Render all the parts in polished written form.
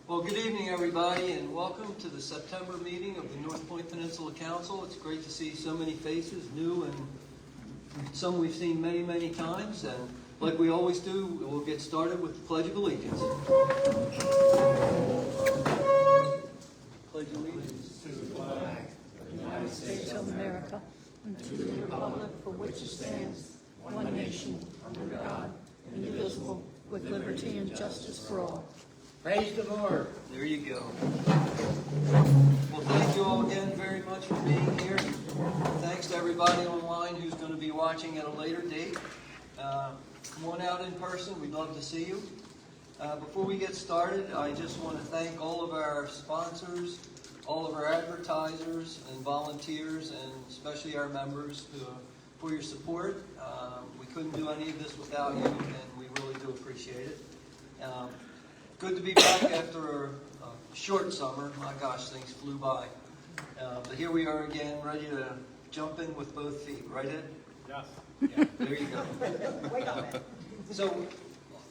Well, good evening, everybody, and welcome to the September meeting of the North Point Peninsula Council. It's great to see so many faces, new and some we've seen many, many times. And like we always do, we'll get started with the Pledge of Allegiance. Pledge allegiance to the flag of the United States of America and to the republic for which it stands, one nation, under God, indivisible, with liberty and justice for all. Praise the Lord. There you go. Well, thank you all again very much for being here. Thanks to everybody online who's going to be watching at a later date. Come on out in person. We'd love to see you. Before we get started, I just want to thank all of our sponsors, all of our advertisers and volunteers, and especially our members for your support. We couldn't do any of this without you, and we really do appreciate it. Good to be back after a short summer. My gosh, things flew by. But here we are again, ready to jump in with both feet. Right, Ed? Yes. Yeah, there you go. So,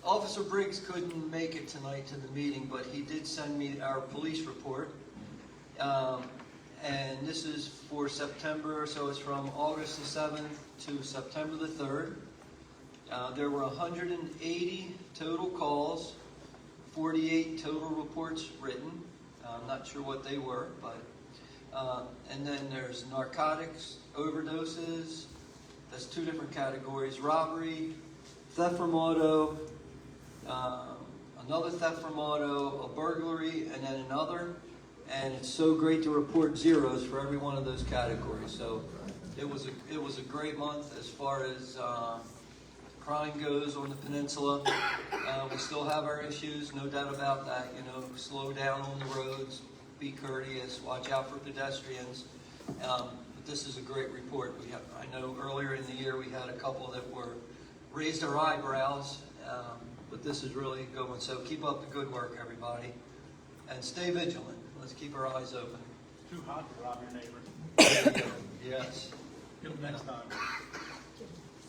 Officer Briggs couldn't make it tonight to the meeting, but he did send me our police report. And this is for September, so it's from August the 7th to September the 3rd. There were 180 total calls, 48 total reports written. I'm not sure what they were, but and then there's narcotics, overdoses. That's two different categories: robbery, theft from auto, another theft from auto, a burglary, and then another. And it's so great to report zeros for every one of those categories. So it was a great month as far as crime goes on the peninsula. We still have our issues, no doubt about that. You know, slow down on the roads, be courteous, watch out for pedestrians. But this is a great report. I know earlier in the year we had a couple that raised our eyebrows, but this is really going. So keep up the good work, everybody, and stay vigilant. Let's keep our eyes open. Too hot to rob your neighbor. There you go. Yes. Get them next time.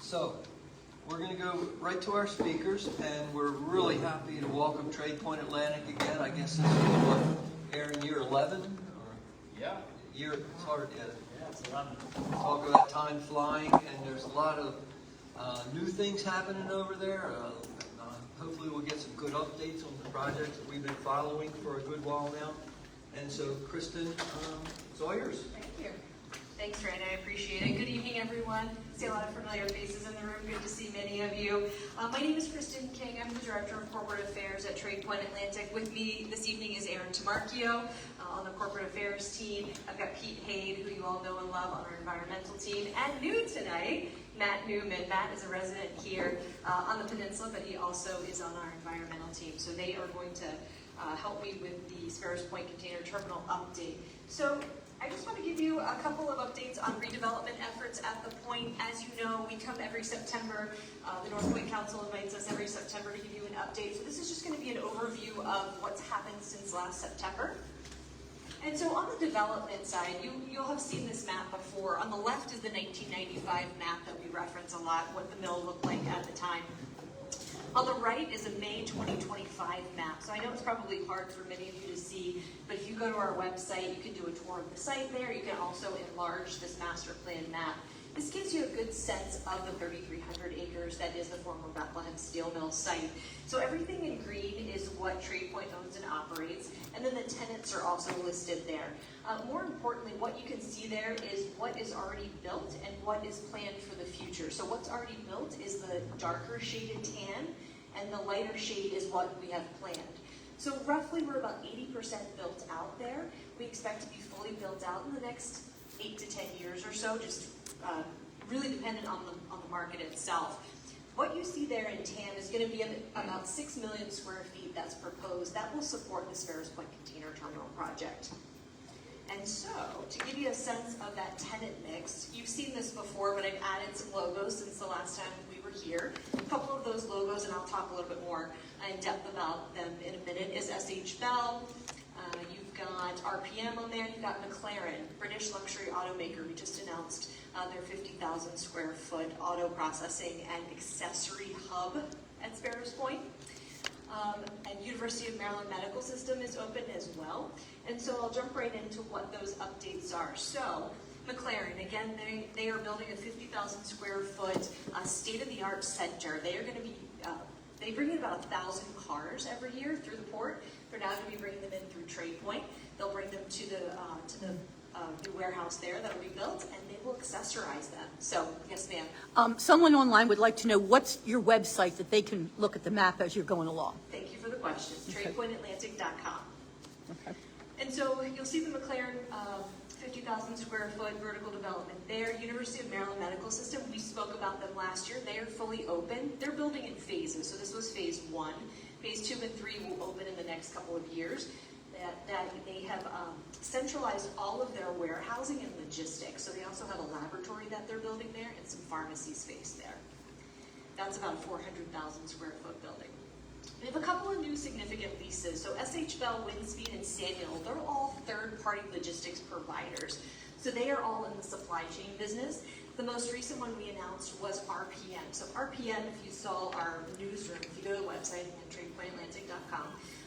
So, we're going to go right to our speakers, and we're really happy to welcome Tradepoimt Atlantic again. I guess this is what, Aaron, year 11? Or Yeah. Year, it's hard, yeah. Yeah, it's 11. Talk about time flying, and there's a lot of new things happening over there. Hopefully we'll get some good updates on the projects that we've been following for a good while now. And so, Kristen, it's all yours. Thank you. Thanks, Rand. I appreciate it. Good evening, everyone. I see a lot of familiar faces in the room. Good to see many of you. My name is Kristen King. I'm the Director of Corporate Affairs at Tradepoimt Atlantic. With me this evening is Aaron Tamarchio on the Corporate Affairs team. I've got Pete Haid, who you all know and love, on our environmental team. And new tonight, Matt Newman. Matt is a resident here on the peninsula, but he also is on our environmental team. So they are going to help me with the Sparrows Point Container Terminal update. So I just want to give you a couple of updates on redevelopment efforts at the point. As you know, we come every September. The North Point Council invites us every September to give you an update. So this is just going to be an overview of what's happened since last September. And so on the development side, you'll have seen this map before. On the left is the 1995 map that we reference a lot, what the mill looked like at the time. On the right is a May 2025 map. So I know it's probably hard for many of you to see, but if you go to our website, you can do a tour of the site there. You can also enlarge this master plan map. This gives you a good sense of the 3,300 acres that is the former Bethlehem Steel Mill site. So everything in green is what Tradepoint owns and operates, and then the tenants are also listed there. More importantly, what you can see there is what is already built and what is planned for the future. So what's already built is the darker shaded tan, and the lighter shade is what we have planned. So roughly we're about 80% built out there. We expect to be fully built out in the next 8 to 10 years or so, just really dependent on the market itself. What you see there in tan is going to be about 6 million square feet that's proposed. That will support the Sparrows Point Container Terminal project. And so, to give you a sense of that tenant mix, you've seen this before, but I've added some logos since the last time we were here. A couple of those logos, and I'll talk a little bit more in depth about them in a minute, is SH Bell. You've got RPM on there. You've got McLaren, British luxury automaker. We just announced their 50,000 square foot auto processing and accessory hub at Sparrows Point. And University of Maryland Medical System is open as well. And so I'll jump right into what those updates are. So McLaren, again, they are building a 50,000 square foot state-of-the-art center. They are going to be, they bring in about 1,000 cars every year through the port. They're now going to be bringing them in through Tradepoint. They'll bring them to the new warehouse there that'll be built, and they will accessorize them. So, yes, ma'am. Someone online would like to know, what's your website that they can look at the map as you're going along? Thank you for the question. Okay. Tradepointatlantic.com. Okay. And so you'll see the McLaren 50,000 square foot vertical development there. University of Maryland Medical System, we spoke about them last year. They are fully open. They're building in phases. So this was phase 1. Phase 2 and 3 will open in the next couple of years. That they have centralized all of their warehousing and logistics. So they also have a laboratory that they're building there and some pharmacy space there. That's about a 400,000 square foot building. We have a couple of new significant leases. So SH Bell, Windspeed, and Samuel, they're all third-party logistics providers. So they are all in the supply chain business. The most recent one we announced was RPM. So RPM, if you saw our newsroom, if you go to the website, again, tradepointatlantic.com,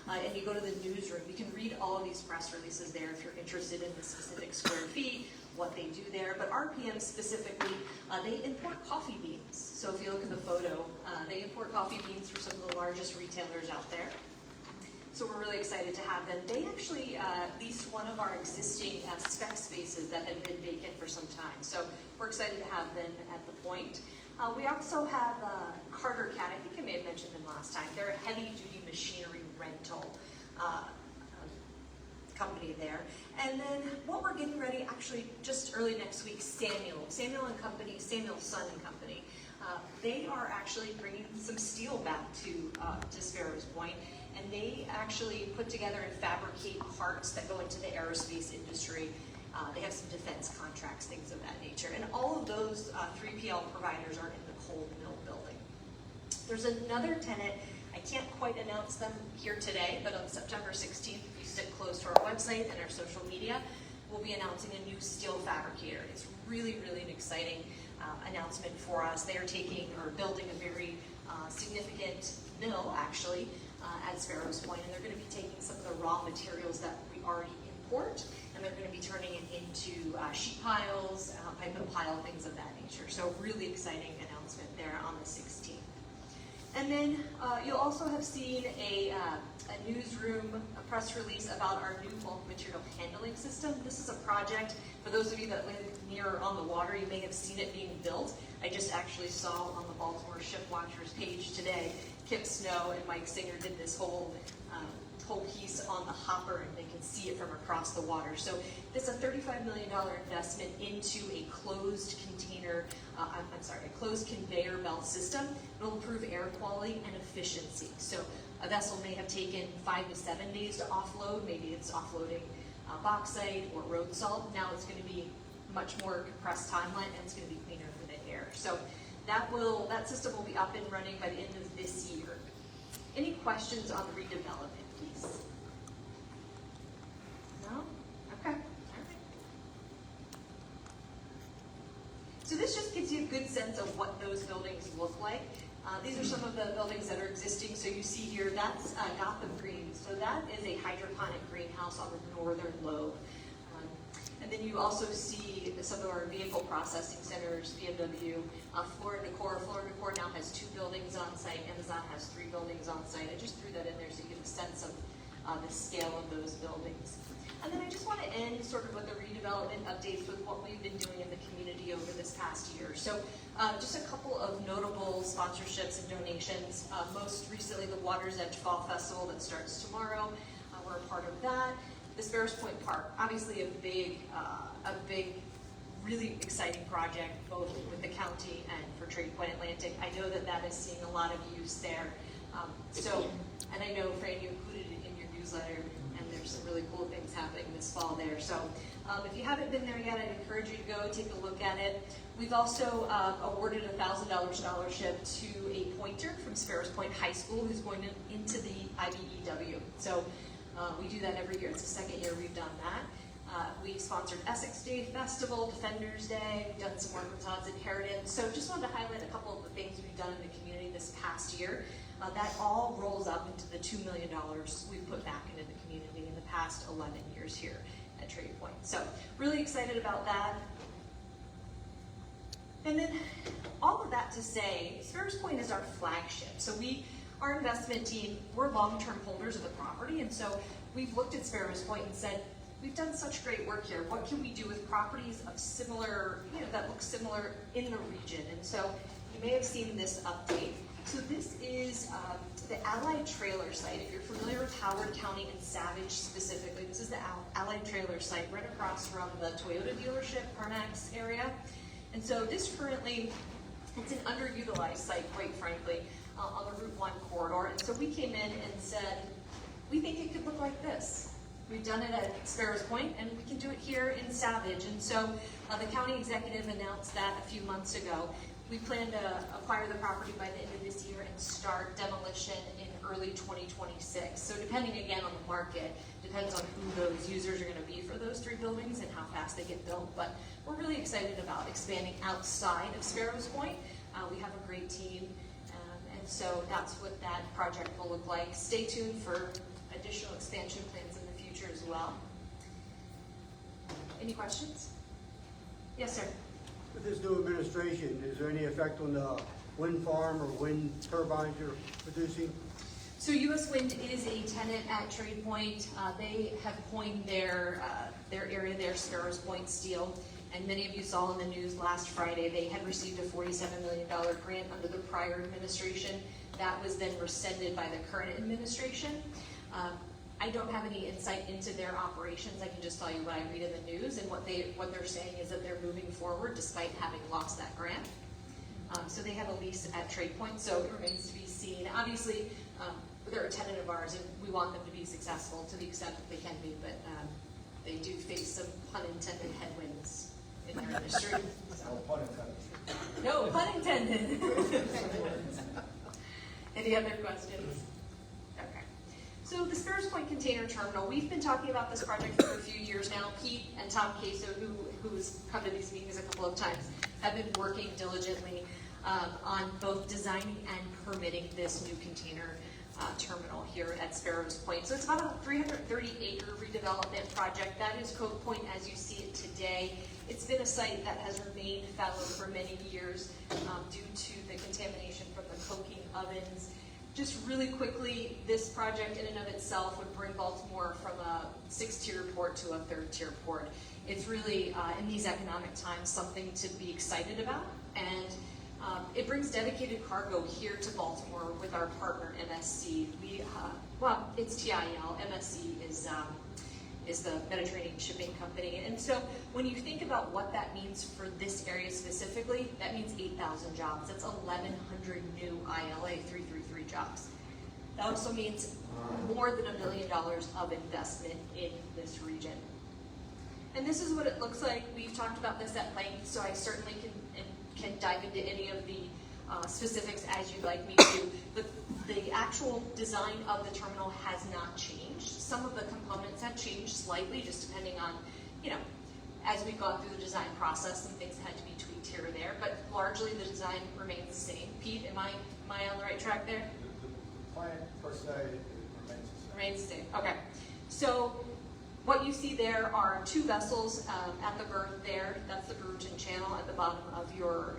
and you go to the newsroom, you can read all of these press releases there if you're interested in the specific square feet, what they do there. But RPM specifically, they import coffee beans. So if you look at the photo, they import coffee beans for some of the largest retailers out there. So we're really excited to have them. They actually leased one of our existing spec spaces that had been vacant for some time. So we're excited to have them at the point. We also have Carter Cat. I think I may have mentioned them last time. They're a heavy-duty machinery rental company there. And then what we're getting ready, actually just early next week, Samuel and Company, Samuel Son and Company. They are actually bringing some steel back to Sparrows Point, and they actually put together and fabricate parts that go into the aerospace industry. They have some defense contracts, things of that nature. And all of those 3PL providers are in the cold mill building. There's another tenant, I can't quite announce them here today, but on September 16th, if you stick close to our website and our social media, we'll be announcing a new steel fabricator. It's really, really an exciting announcement for us. They are taking or building a very significant mill, actually, at Sparrows Point, and they're going to be taking some of the raw materials that we already import, and they're going to be turning it into sheet piles, pipe and pile, things of that nature. So really exciting announcement there on the 16th. And then you'll also have seen a newsroom, a press release about our new bulk material handling system. This is a project, for those of you that live near on the water, you may have seen it being built. I just actually saw on the Baltimore Ship Watchers page today, Kip Snow and Mike Singer did this whole piece on the hopper, and they can see it from across the water. So it's a $35 million investment into a closed container, a closed conveyor belt system. It'll improve air quality and efficiency. So a vessel may have taken 5 to 7 days to offload. Maybe it's offloading bauxite or road salt. Now it's going to be much more compressed timeline, and it's going to be cleaner for the air. So that system will be up and running by the end of this year. Any questions on the redevelopment, please? No? Okay. All right. So this just gives you a good sense of what those buildings look like. These are some of the buildings that are existing. So you see here, that's Gotham Green. So that is a hydroponic greenhouse on the northern lobe. And then you also see some of our vehicle processing centers, BMW, Florida Decor. Florida Decor now has 2 buildings on site. Amazon has 3 buildings on site. I just threw that in there so you get a sense of the scale of those buildings. And then I just want to end sort of with the redevelopment updates with what we've been doing in the community over this past year. So just a couple of notable sponsorships and donations. Most recently, the Water's Edge Fall Festival that starts tomorrow. We're a part of that. The Sparrows Point Park, obviously a big, really exciting project, both with the county and for Tradepoint Atlantic. I know that is seeing a lot of use there. And I know, Fran, you included it in your newsletter, and there's some really cool things happening this fall there. So if you haven't been there yet, I'd encourage you to go take a look at it. We've also awarded a $1,000 scholarship to a pointer from Sparrows Point High School who's going into the IBEW. So we do that every year. It's the second year we've done that. We sponsored Essex Day Festival, Defenders Day. We've done some work with Todd's Inheritance. So just wanted to highlight a couple of the things we've done in the community this past year. That all rolls up into the $2 million we've put back into the community in the past 11 years here at Tradepoimt. So really excited about that. And then all of that to say, Sparrows Point is our flagship. So our investment team, we're long-term holders of the property, and so we've looked at Sparrows Point and said, we've done such great work here. What can we do with properties of similar, that look similar in the region? And so you may have seen this update. So this is the Allied Trailer site. If you're familiar with Howard County and Savage specifically, this is the Allied Trailer site right across from the Toyota dealership, Carmax area. And so this currently, it's an underutilized site, quite frankly, on the Route 1 corridor. And so we came in and said, we think it could look like this. We've done it at Sparrows Point, and we can do it here in Savage. And so the county executive announced that a few months ago. We plan to acquire the property by the end of this year and start demolition in early 2026. So depending again on the market, depends on who those users are going to be for those 3 buildings and how fast they get built. But we're really excited about expanding outside of Sparrows Point. We have a great team, and so that's what that project will look like. Stay tuned for additional expansion plans in the future as well. Any questions? Yes, sir. With this new administration, is there any effect on the wind farm or wind turbines you're producing? So U.S. Wind is a tenant at Tradepoint. They have coined their area there Sparrows Point Steel. And many of you saw in the news last Friday, they had received a $47 million grant under the prior administration. That was then rescinded by the current administration. I don't have any insight into their operations. I can just tell you what I read in the news, and what they're saying is that they're moving forward despite having lost that grant. So they have a lease at Tradepoint, so it remains to be seen. Obviously, they're a tenant of ours, and we want them to be successful to the extent that they can be, but they do face some pun intended headwinds in their industry. So. No pun intended. Any other questions? Okay. So the Sparrows Point Container Terminal, we've been talking about this project for a few years now. Pete and Tom Queso, who's come to these meetings a couple of times, have been working diligently on both designing and permitting this new container terminal here at Sparrows Point. So it's about a 330-acre redevelopment project. That is Cove Point as you see it today. It's been a site that has remained fallow for many years due to the contamination from the coking ovens. Just really quickly, this project in and of itself would bring Baltimore from a 6-tier port to a 3rd-tier port. It's really, in these economic times, something to be excited about. And it brings dedicated cargo here to Baltimore with our partner, MSC. It's TIL. MSC is the Mediterranean shipping company. And so when you think about what that means for this area specifically, that means 8,000 jobs. That's 1,100 new ILA 333 jobs. That also means more than $1 million of investment in this region. And this is what it looks like. We've talked about this at length, so I certainly can dive into any of the specifics as you'd like me to. But the actual design of the terminal has not changed. Some of the components have changed slightly, just depending on, as we've gone through the design process, some things had to be tweaked here or there, but largely the design remains the same. Pete, am I on the right track there? The plan per se remains the same. Remains the same. Okay. So what you see there are 2 vessels at the berth there. That's the Brewerton Channel at the bottom of your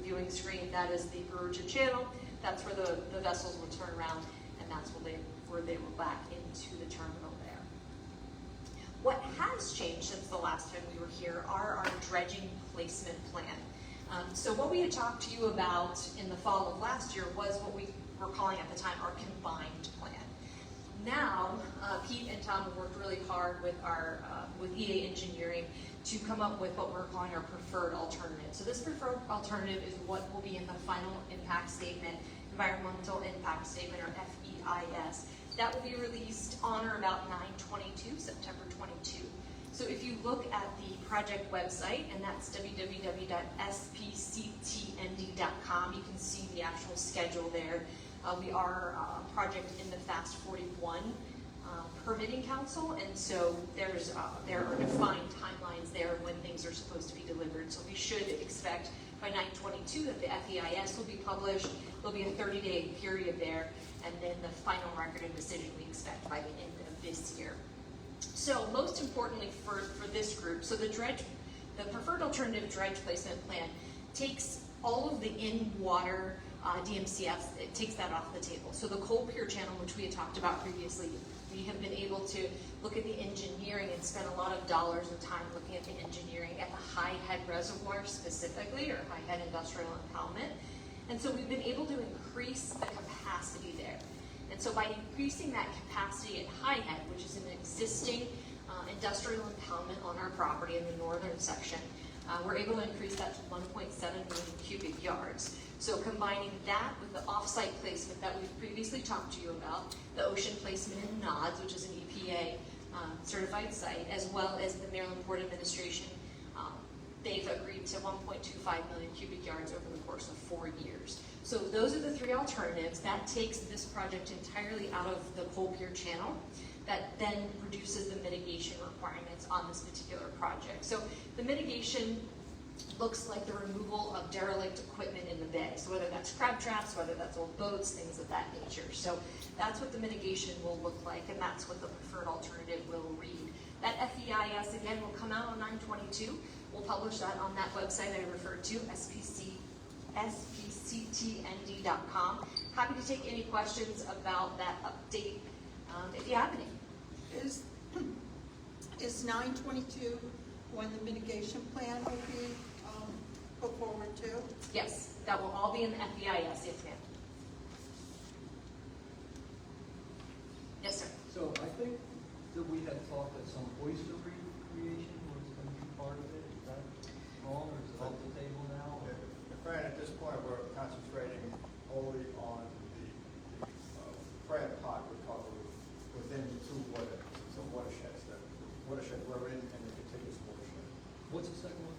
viewing screen. That is the Brewerton Channel. That's where the vessels will turn around, and that's where they will back into the terminal there. What has changed since the last time we were here are our dredging placement plan. So what we had talked to you about in the fall of last year was what we were calling at the time our combined plan. Now, Pete and Tom have worked really hard with with EA Engineering to come up with what we're calling our preferred alternative. So this preferred alternative is what will be in the final impact statement, environmental impact statement, or FEIS. That will be released on or about 9/22, September 22. So if you look at the project website, and that's www.spctnd.com, you can see the actual schedule there. We are a project in the Fast 41 permitting council, and so there are defined timelines there when things are supposed to be delivered. So we should expect by 9/22 that the FEIS will be published. There'll be a 30-day period there, and then the final record of decision we expect by the end of this year. So most importantly for this group, so the preferred alternative dredge placement plan takes all of the in-water DMCFs, it takes that off the table. So the coal pier channel, which we had talked about previously, we have been able to look at the engineering and spend a lot of dollars and time looking at the engineering at the High Head Reservoir specifically, or High Head Industrial Impoundment. And so we've been able to increase the capacity there. And so by increasing that capacity at High Head, which is an existing industrial impoundment on our property in the northern section, we're able to increase that to 1.7 million cubic yards. So combining that with the off-site placement that we've previously talked to you about, the ocean placement in Nods, which is an EPA certified site, as well as the Maryland Port Administration, they've agreed to 1.25 million cubic yards over the course of 4 years. So those are the three alternatives. That takes this project entirely out of the coal pier channel. That then reduces the mitigation requirements on this particular project. So the mitigation looks like the removal of derelict equipment in the bay. So whether that's crab traps, whether that's old boats, things of that nature. So that's what the mitigation will look like, and that's what the preferred alternative will read. That FEIS, again, will come out on 9/22. We'll publish that on that website I referred to, spctnd.com. Happy to take any questions about that update if you have any. Is 9/22 when the mitigation plan will be put forward to? Yes, that will all be in the FEIS, yes ma'am. Yes, sir. So I think that we had thought that some oyster recreation was going to be part of it. Is that wrong, or is it off the table now? Fran, at this point, we're concentrating wholly on the crab pot recovery within the two watersheds, the watershed we're in and the contiguous watershed. What's the second one?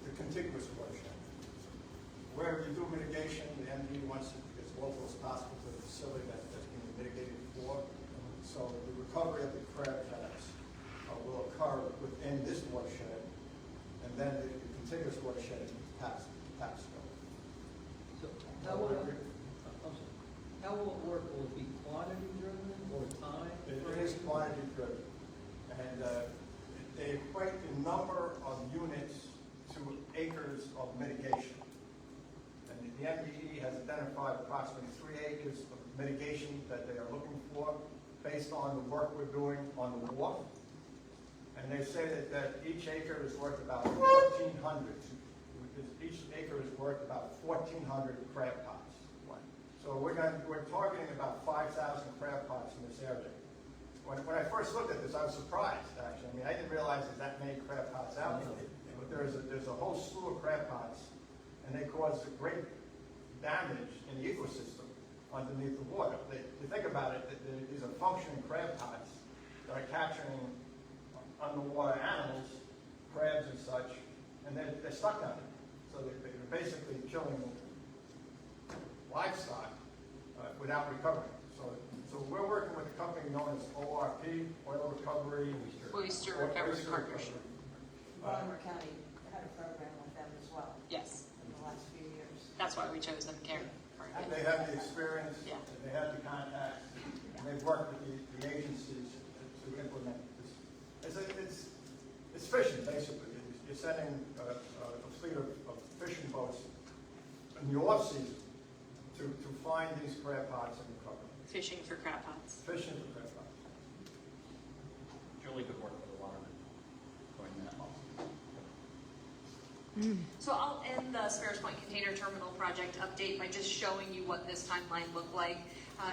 The contiguous watershed. Wherever you do mitigation, the MD wants it as local as possible to the facility that's being mitigated for. So the recovery of the crab traps will occur within this watershed, and then the contiguous watershed is Papsville. So how will it work? Will it be quantity driven or time? It is quantity driven, and they equate the number of units to acres of mitigation. And the MDE has identified approximately 3 acres of mitigation that they are looking for based on the work we're doing on the wharf. And they say that each acre is worth about 1,400. Each acre is worth about 1,400 crab pots. So we're targeting about 5,000 crab pots in this area. When I first looked at this, I was surprised, actually. I mean, I didn't realize there's that many crab pots out there. But there's a whole slew of crab pots, and they cause great damage in the ecosystem underneath the water. You think about it, these are functioning crab pots that are capturing underwater animals, crabs and such, and they're stuck down there. So they're basically killing livestock without recovering. So we're working with a company known as ORP, Oil Recovery. Oyster Recovery Partnership. Baltimore County had a program with them as well Yes, in the last few years. that's why we chose them, Karen. And they have the experience, Yeah. and they have the contacts, and they've worked with the agencies to implement this. It's fishing, basically. You're sending a fleet of fishing boats in the off-season to find these crab pots and recover them. Fishing for crab pots. Fishing for crab pots. Really good work for the watermen going that long. So I'll end the Sparrows Point Container Terminal project update by just showing you what this timeline looked like.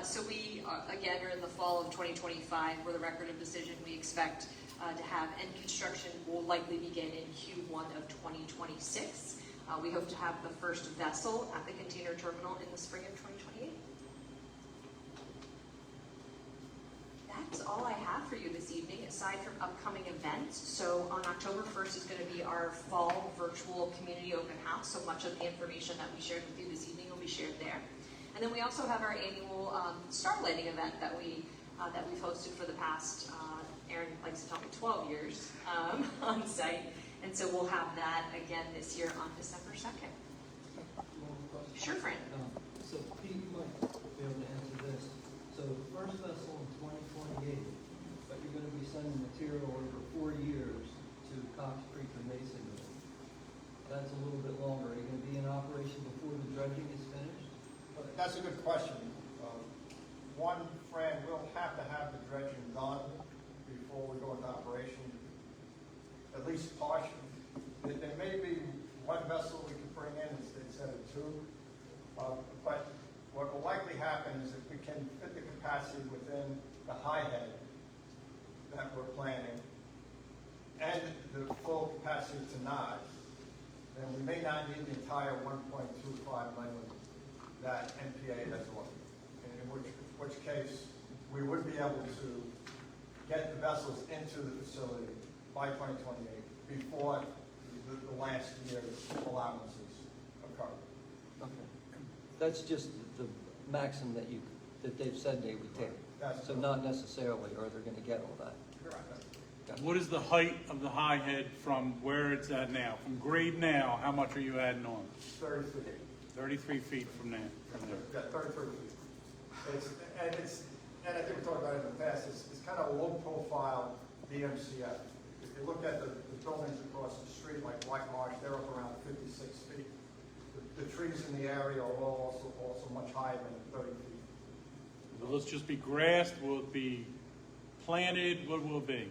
So we, again, are in the fall of 2025, where the record of decision we expect to have, and construction will likely begin in Q1 of 2026. We hope to have the first vessel at the container terminal in the spring of 2028. That's all I have for you this evening, aside from upcoming events. So on October 1st is going to be our fall virtual community open house. So much of the information that we shared with you this evening will be shared there. And then we also have our annual starlighting event that we've hosted for the past, Aaron likes to tell me 12 years on site. And so we'll have that again this year on December 2nd. Sure, Fran. So Pete might be able to answer this. So the first vessel in 2028, but you're going to be sending material over 4 years to Cox Creek and Masonville. That's a little bit longer. Are you going to be in operation before the dredging is finished? That's a good question. One, Fran, we'll have to have the dredging done before we go into operation, at least partially. There may be one vessel we can bring in instead of two, but what will likely happen is if we can fit the capacity within the high head that we're planning and the full capacity to Nod, then we may not need the entire 1.25 million that NPA has ordered. In which case, we would be able to get the vessels into the facility by 2028 before the last year's allowances occur. Okay. That's just the maximum that they've said they would take. So not necessarily are they going to get all that. Correct. What is the height of the high head from where it's at now? From grade now, how much are you adding on? 30 feet. 33 feet from there. Yeah, 33 feet. And I think we talked about it in the past, it's kind of a low-profile DMCF. If you look at the buildings across the street, like Black Marsh, they're up around 56 feet. The trees in the area are also much higher than 30 feet. Will this just be grassed? Will it be planted? What will it be?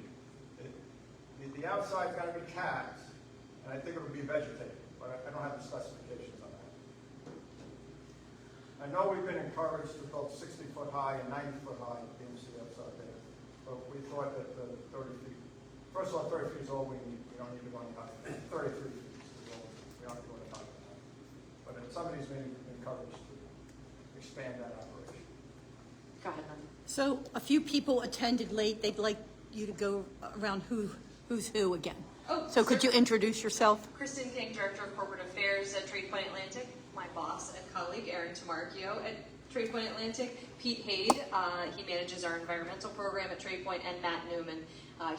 The outside's going to be capped, and I think it would be vegetated, but I don't have the specifications on that. I know we've been encouraged to build 60-foot high and 90-foot high DMCFs out there, but we thought that the 30 feet, first of all, 30 feet is all we need. We don't need to go any higher. 33 feet is all we don't go any higher than that. But somebody's been encouraged to expand that operation. Go ahead, Lynn. So a few people attended late. They'd like you to go around who's who again. Oh, So could you introduce yourself? Kristen King, Director of Corporate Affairs at Tradepoimt Atlantic. My boss and colleague, Aaron Tamarchio at Tradepoimt Atlantic. Pete Haid, he manages our environmental program at Tradepoint, and Matt Newman.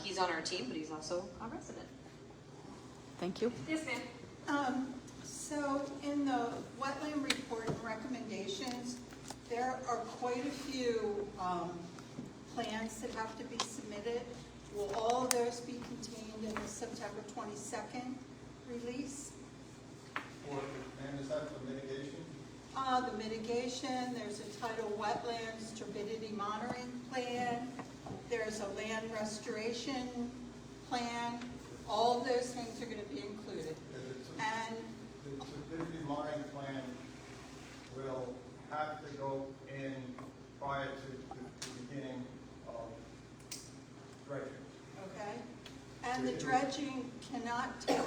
He's on our team, but he's also a resident. Thank you. Yes, ma'am. So in the wetland report and recommendations, there are quite a few plans that have to be submitted. Will all of those be contained in the September 22nd release? And is that for mitigation? The mitigation, there's a tidal wetlands turbidity monitoring plan, there's a land restoration plan. All of those things are going to be included. And The turbidity monitoring plan will have to go in prior to the beginning of dredging. okay, and the dredging cannot take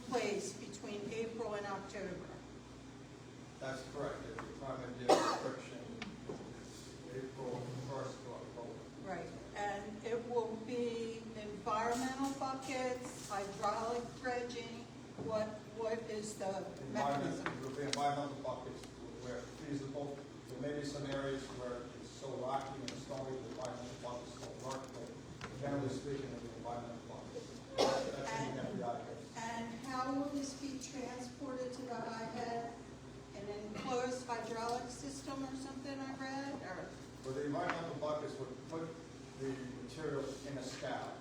place between April and October. That's correct. At the time of the restriction, it's April 1st to October. Right, and it will be environmental buckets, hydraulic dredging. What is the mechanism? There will be environmental buckets where feasible. There may be some areas where it's so rocky and stony, the environmental buckets don't work, but generally speaking, it's environmental buckets. That's in the FBI case. And how will this be transported to the high head? An enclosed hydraulic system or something I read, or? Well, the environmental buckets would put the materials in a scow,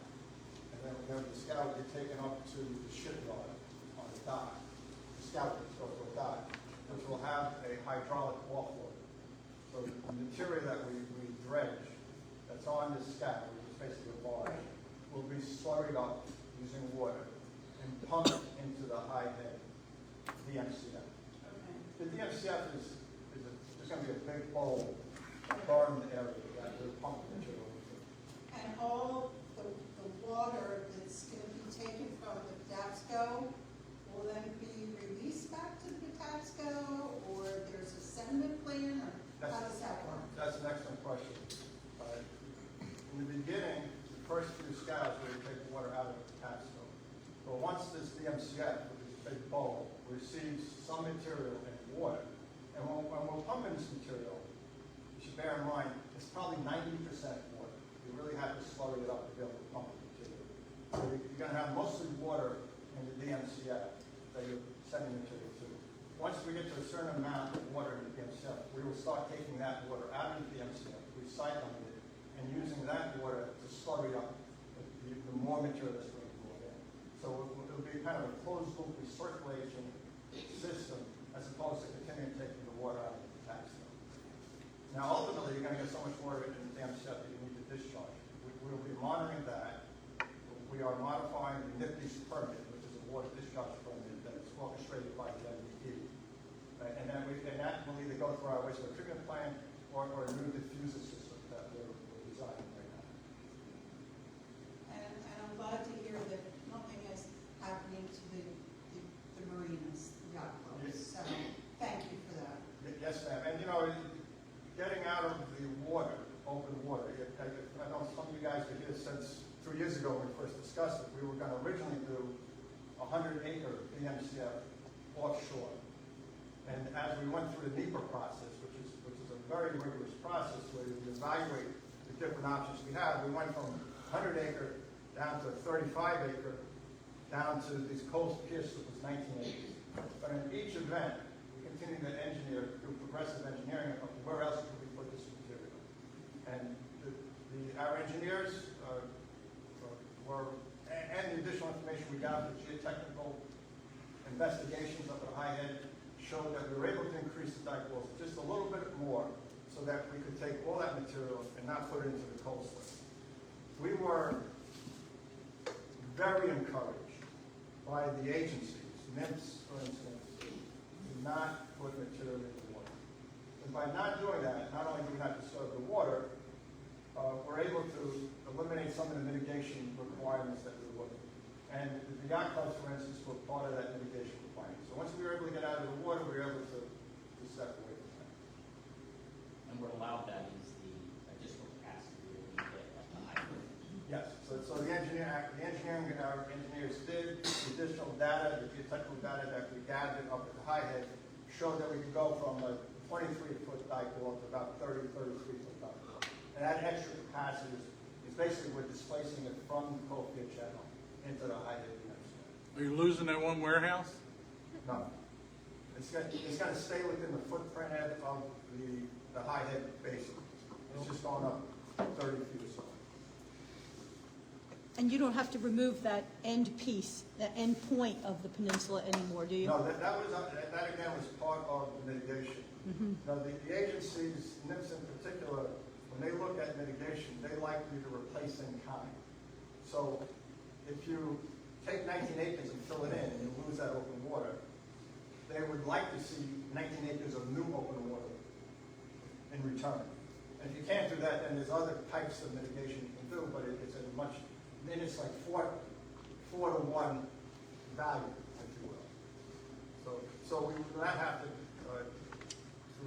and then the scow would be taken up to the shipyard on the dock. The scow would go to a dock, which will have a hydraulic offload. So the material that we dredge, that's on this scow, which is basically a barge, will be slurried up using water and pumped into the high head DMCF. The DMCF is there's going to be a big bowl, a burned area that will pump material into. And all the water that's going to be taken from the Patapsco will then be released back to the Patapsco, or there's a sediment plan, or how does that work? That's an excellent question. In the beginning, the first few scows will take the water out of the Patapsco. But once this DMCF, which is a big bowl, receives some material and water, and when we're pumping this material, you should bear in mind, it's probably 90% water. You really have to slurry it up to be able to pump the material. So you're going to have mostly water in the DMCF that you're sending material to. once we get to a certain amount of water in the PMCF, we will start taking that water out of the PMCF, recycling it, and using that water to slurry up the more material that's going to go in. So it'll be kind of a closed loop recirculation system as opposed to continuing taking the water out of the tap system. Now ultimately, you're going to get so much water in the PMCF that you need to discharge. We will be monitoring that. We are modifying the NPC permit, which is a water discharge permit that is orchestrated by the NPC. And that will either go through our wastewater treatment plant or a new diffuser system that we're designing right now. And I'm glad to hear that nothing is happening to the marinas, the yacht clubs. Yes. So thank you for that. Yes, ma'am. And you know, getting out of the water, open water, I know some of you guys were here since 2 years ago when we first discussed it. We were going to originally do a 100-acre PMCF offshore. And as we went through the NEPA process, which is a very rigorous process where you evaluate the different options we have, we went from 100-acre down to 35-acre, down to these coast piers that was 19 acres. But in each event, we continue to engineer through progressive engineering of where else could we put this material. And our engineers and the additional information we got from geotechnical investigations up at High Head showed that we were able to increase the dike walls just a little bit more so that we could take all that material and not put it into the coastal. We were very encouraged by the agencies, NIMS for instance, to not put material in the water. And by not doing that, not only do we not disturb the water, we're able to eliminate some of the mitigation requirements that we were looking at. And the yacht clubs, for instance, were part of that mitigation requirement. So once we were able to get out of the water, we were able to step away from that. And what allowed that is the additional capacity that we get at the high rate. Yes, so the engineering our engineers did, the additional data, the geotechnical data that we gathered up at the High Head showed that we could go from a 23-foot dike wall to about 33-foot dike wall. And that extra capacity is basically we're displacing it from the Cove Pier channel into the High Head. Are you losing that one warehouse? No. It's going to stay within the footprint of the High Head basin. It's just going up 30 feet or so. And you don't have to remove that end piece, that end point of the peninsula anymore, do you? No, that again was part of the mitigation. Now the agencies, NIMS in particular, when they look at mitigation, they like you to replace in kind. So if you take 19 acres and fill it in and you lose that open water, they would like to see 19 acres of new open water in return. And if you can't do that, then there's other types of mitigation you can do, but it's a much, then it's like 4 to 1 value, if you will. So we will not have to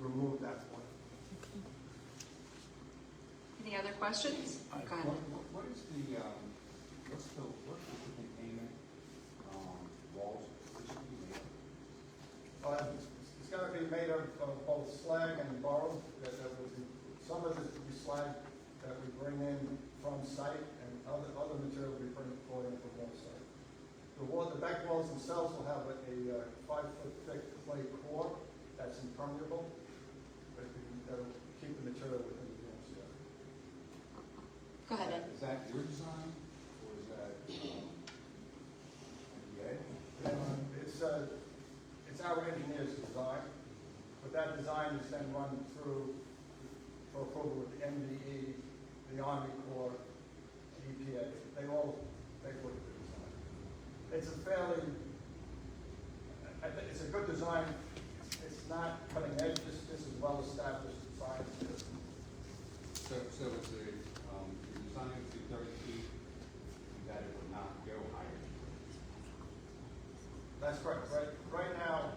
remove that point. Any other questions? Go ahead. What's the containment walls? It's going to be made of both slag and borrow. Some of it will be slag that we bring in from site, and other material we brought in from wall site. The back walls themselves will have a 5-foot thick clay core that's impermeable, but that'll keep the material within the walls. Go ahead, Ed. Is that your design, or is that NPA? It's our engineer's design, but that design is then run through for approval with the MDE, the Army Corps, the EPA. They look at the design. It's it's a good design. It's not cutting edge. This is well established science. So it's your design is to 30 feet, that it would not go higher. That's correct. Right now,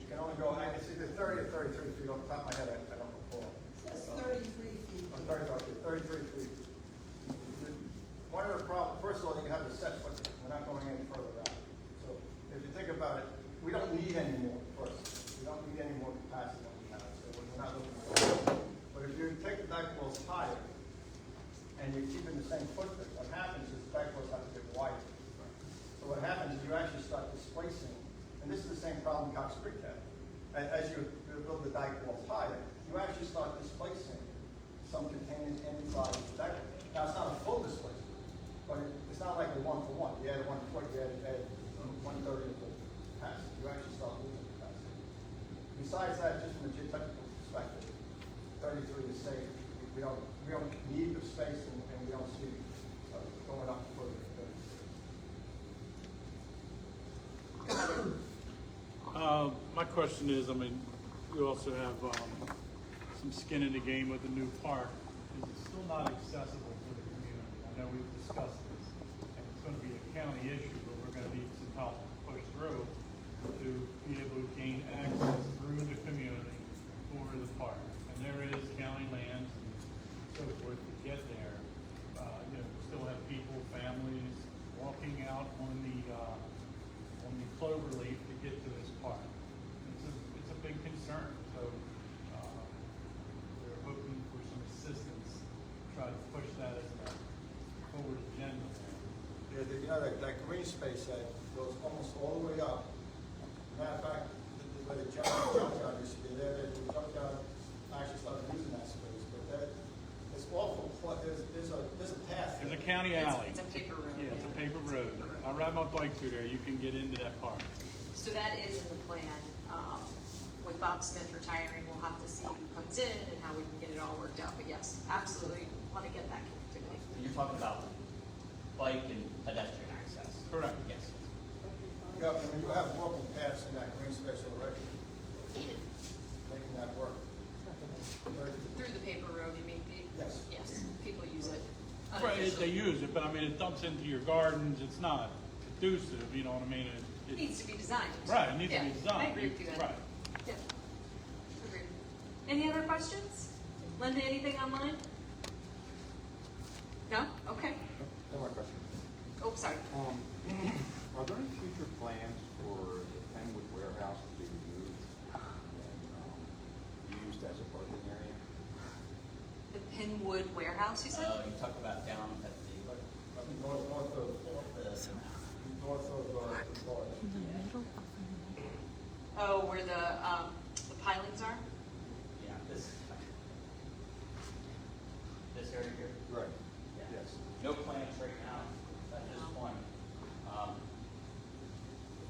you can only go, it's either 30 or 33 feet. Off the top of my head, I don't recall. It's 33 feet. 33 feet. One of the problems, first of all, you have the set footprint. We're not going any further out. So if you think about it, we don't need any more first. We don't need any more capacity than we have. So we're not looking for it. But if you take the dike walls higher and you're keeping the same footprint, what happens is the dike walls have to get wider. So what happens is you actually start displacing, and this is the same problem Cox Creek had. as you build the dike walls higher, you actually start displacing some containment inside the dike. Now, it's not a full displacement, but it's not like a one-for-one. You add 1 foot, you add 1/3 of the capacity. You actually start losing capacity. Besides that, just from a geotechnical perspective, 33 is safe. We don't need the space, and we don't see going up further. My question is, I mean, we also have some skin in the game with the new park. Is it still not accessible for the community? I know we've discussed this, and it's going to be a county issue, but we're going to need some help to push through to be able to gain access through the community for the park. And there is county lands and so forth to get there. You know, we still have people, families walking out on the cloverleaf to get to this park. It's a big concern, so we're hoping for some assistance to try to push that as a forward agenda. Yeah, you know, that green space that goes almost all the way up. Matter of fact, where the junkyard used to be there, the junkyard actually started using that space, but that, it's awful. There's a path. There's a county alley. It's a paper road. Yeah, it's a paper road. I ride my bike through there. You can get into that park. So that is in the plan. With Bob Smith retiring, we'll have to see who comes in and how we can get it all worked out. But yes, absolutely want to get that connectivity. You're talking about bike and pedestrian access? Correct. Yes. Yeah, I mean, you have walking paths in that green space already, making that work. Through the paper road, you mean? Yes. Yes, people use it. Right, they unofficially. use it, but I mean, it dumps into your gardens. It's not conducive, you know what I mean? It needs to be designed. Right, it needs to be Yeah, designed. I agree with you, Ed. Right. Yeah. Agreed. Any other questions? Linda, anything online? No? Okay. No more questions. Oh, sorry. Are there any future plans for the Penwood warehouse to be removed and used as a parking area? The Pinwood warehouse, you said? You talked about down at the, North of the lodge. Oh, where the pilings are? yeah, this area here? Right. Yeah. Yes. No plans right now at this point.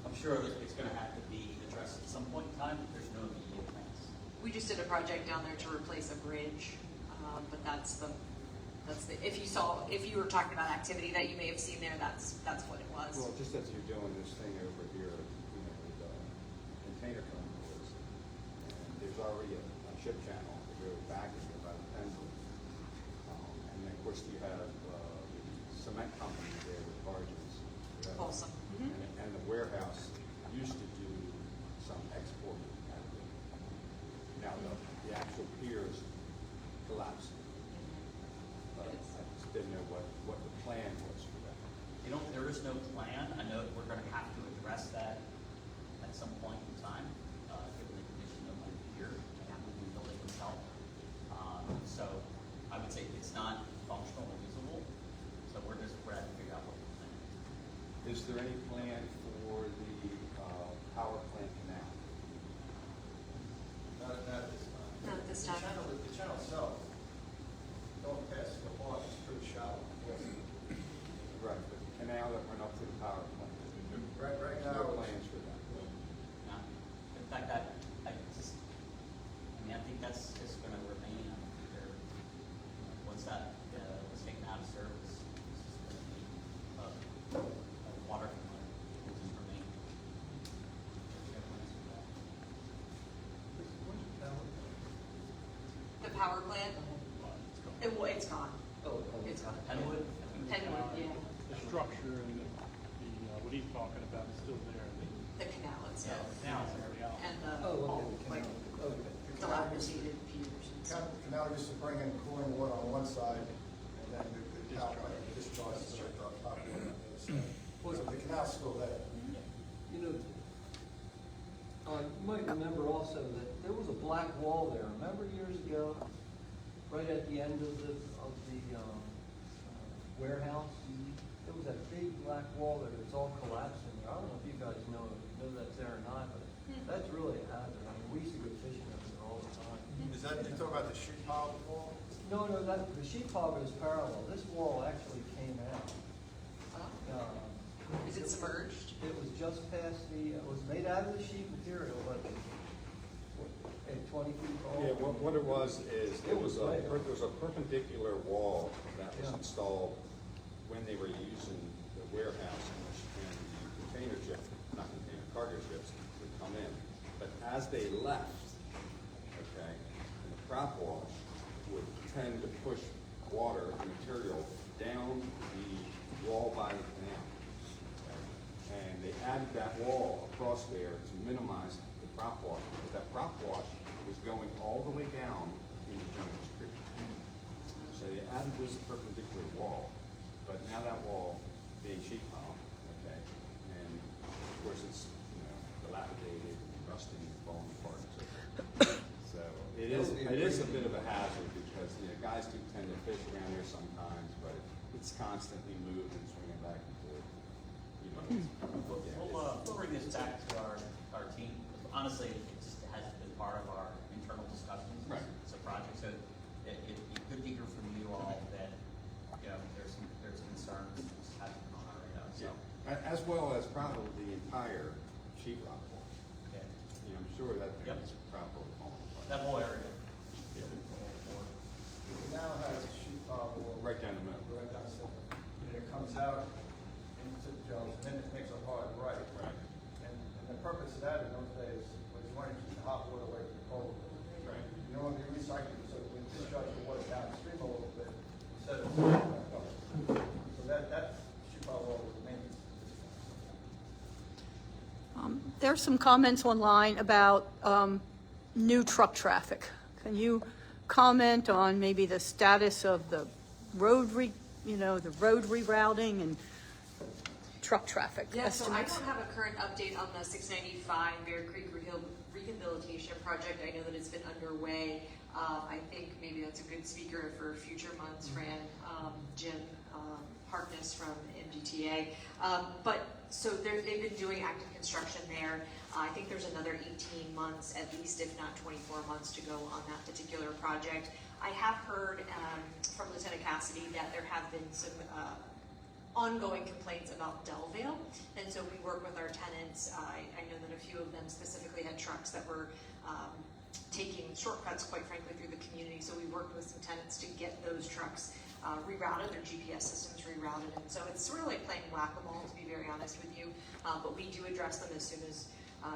I'm sure that it's gonna have to be addressed at some point in time, but there's no immediate plans. We just did a project down there to replace a bridge, but that's the, if you were talking about activity that you may have seen there, that's what it was. Well, just as you're doing this thing over here, you know, with container terminals, and there's already a ship channel that goes back and by the Penwood. And then, of course, you have the cement company there with barges. You have- Folsom. Mhm. And the warehouse used to do some exporting out of it. Now, the actual pier is collapsed. But I just didn't know what the plan was for that. You know, there is no plan. I know we're gonna have to address that at some point in time, given the condition of the pier and the building itself. So I would say it's not functional or usable, so we're having to figure out what the plan is. Is there any plan for the power plant canal? Not at this time. Not at this time. The channel itself, going past the lodge is pretty shallow. Right, but the canal that went up to the power plant. Right There's now, no plans for that. Now, in fact, I think that's just gonna remain there. Once that was taken out of service, it's just gonna be a water component, will just remain. There's no plans for that. The power plant? It's gone. Oh, It's gone. Penwood? Penwood, yeah. The structure and the what he's talking about is still there. The canal itself. Now it's there. And the, Oh, okay, the like, canal. Okay. dilapidated piers and stuff. Canal used to bring in cooling water on one side, and then the power plant discharges to the top water on the other side. So the canal's still there. You know, you might remember also that there was a black wall there. Remember years ago, right at the end of the warehouse? There was that big black wall there that's all collapsing. I don't know if you guys know that's there or not, but that's really a hazard. I mean, we that, you talking about the sheet pile wall? No, the sheet pile is parallel. This wall actually came out. Is it submerged? It was just past it was made out of the sheet material, but 20 feet tall. Yeah, what it was is, there was a perpendicular wall that was Yeah. installed when they were using the warehouse and the container ship, not container, cargo ships would come in. But as they left, okay, and the prop wash would tend to push water and material down the wall by the canal. Okay? And they added that wall across there to minimize the prop wash, because that prop wash was going all the way down into Jones Creek. So they added this perpendicular wall, but now that wall being sheet pile, okay, and of course it's, dilapidated, and rusting, and falling apart, and so forth. So it is a bit of a hazard, because, guys do tend to fish around here sometimes, but it's constantly moving and swinging back and forth. We'll bring this back to our team. Honestly, it just hasn't been part of our internal discussions. Right. It's a project, so it'd be good to hear from you all that, there's concerns that just hasn't been on our radar, so. As well as probably the entire sheet rock wall. Yeah. I'm sure that Yep. thing is probably falling apart. That whole area. It now has a sheet pile wall. Right down the middle. Right down the center. And it comes out into the Jones, and then it makes a hard right. Right. And the purpose of that in those days was you wanted to keep the hot water away from the cold. Right. You don't want to be recycling, so we discharge the water downstream a little bit instead of back up. So that sheet pile wall was the main. There's some comments online about new truck traffic. Can you comment on maybe the status of the road rerouting and truck traffic Yeah, so I estimates? don't have a current update on the 695 Bear Creek Rehabilitation Project. I know that it's been underway. I think maybe that's a good speaker for future months, Fran, Jim Harkness from MGTA. So they've been doing active construction there. I think there's another 18 months at least, if not 24 months to go on that particular project. I have heard from Lieutenant Cassidy that there have been some ongoing complaints about Delvale, and so we work with our tenants. I know that a few of them specifically had trucks that were taking shortcuts, quite frankly, through the community, so we worked with some tenants to get those trucks rerouted, their GPS systems rerouted, and so it's sort of like playing whack-a-mole, to be very honest with you, but we do address them as soon as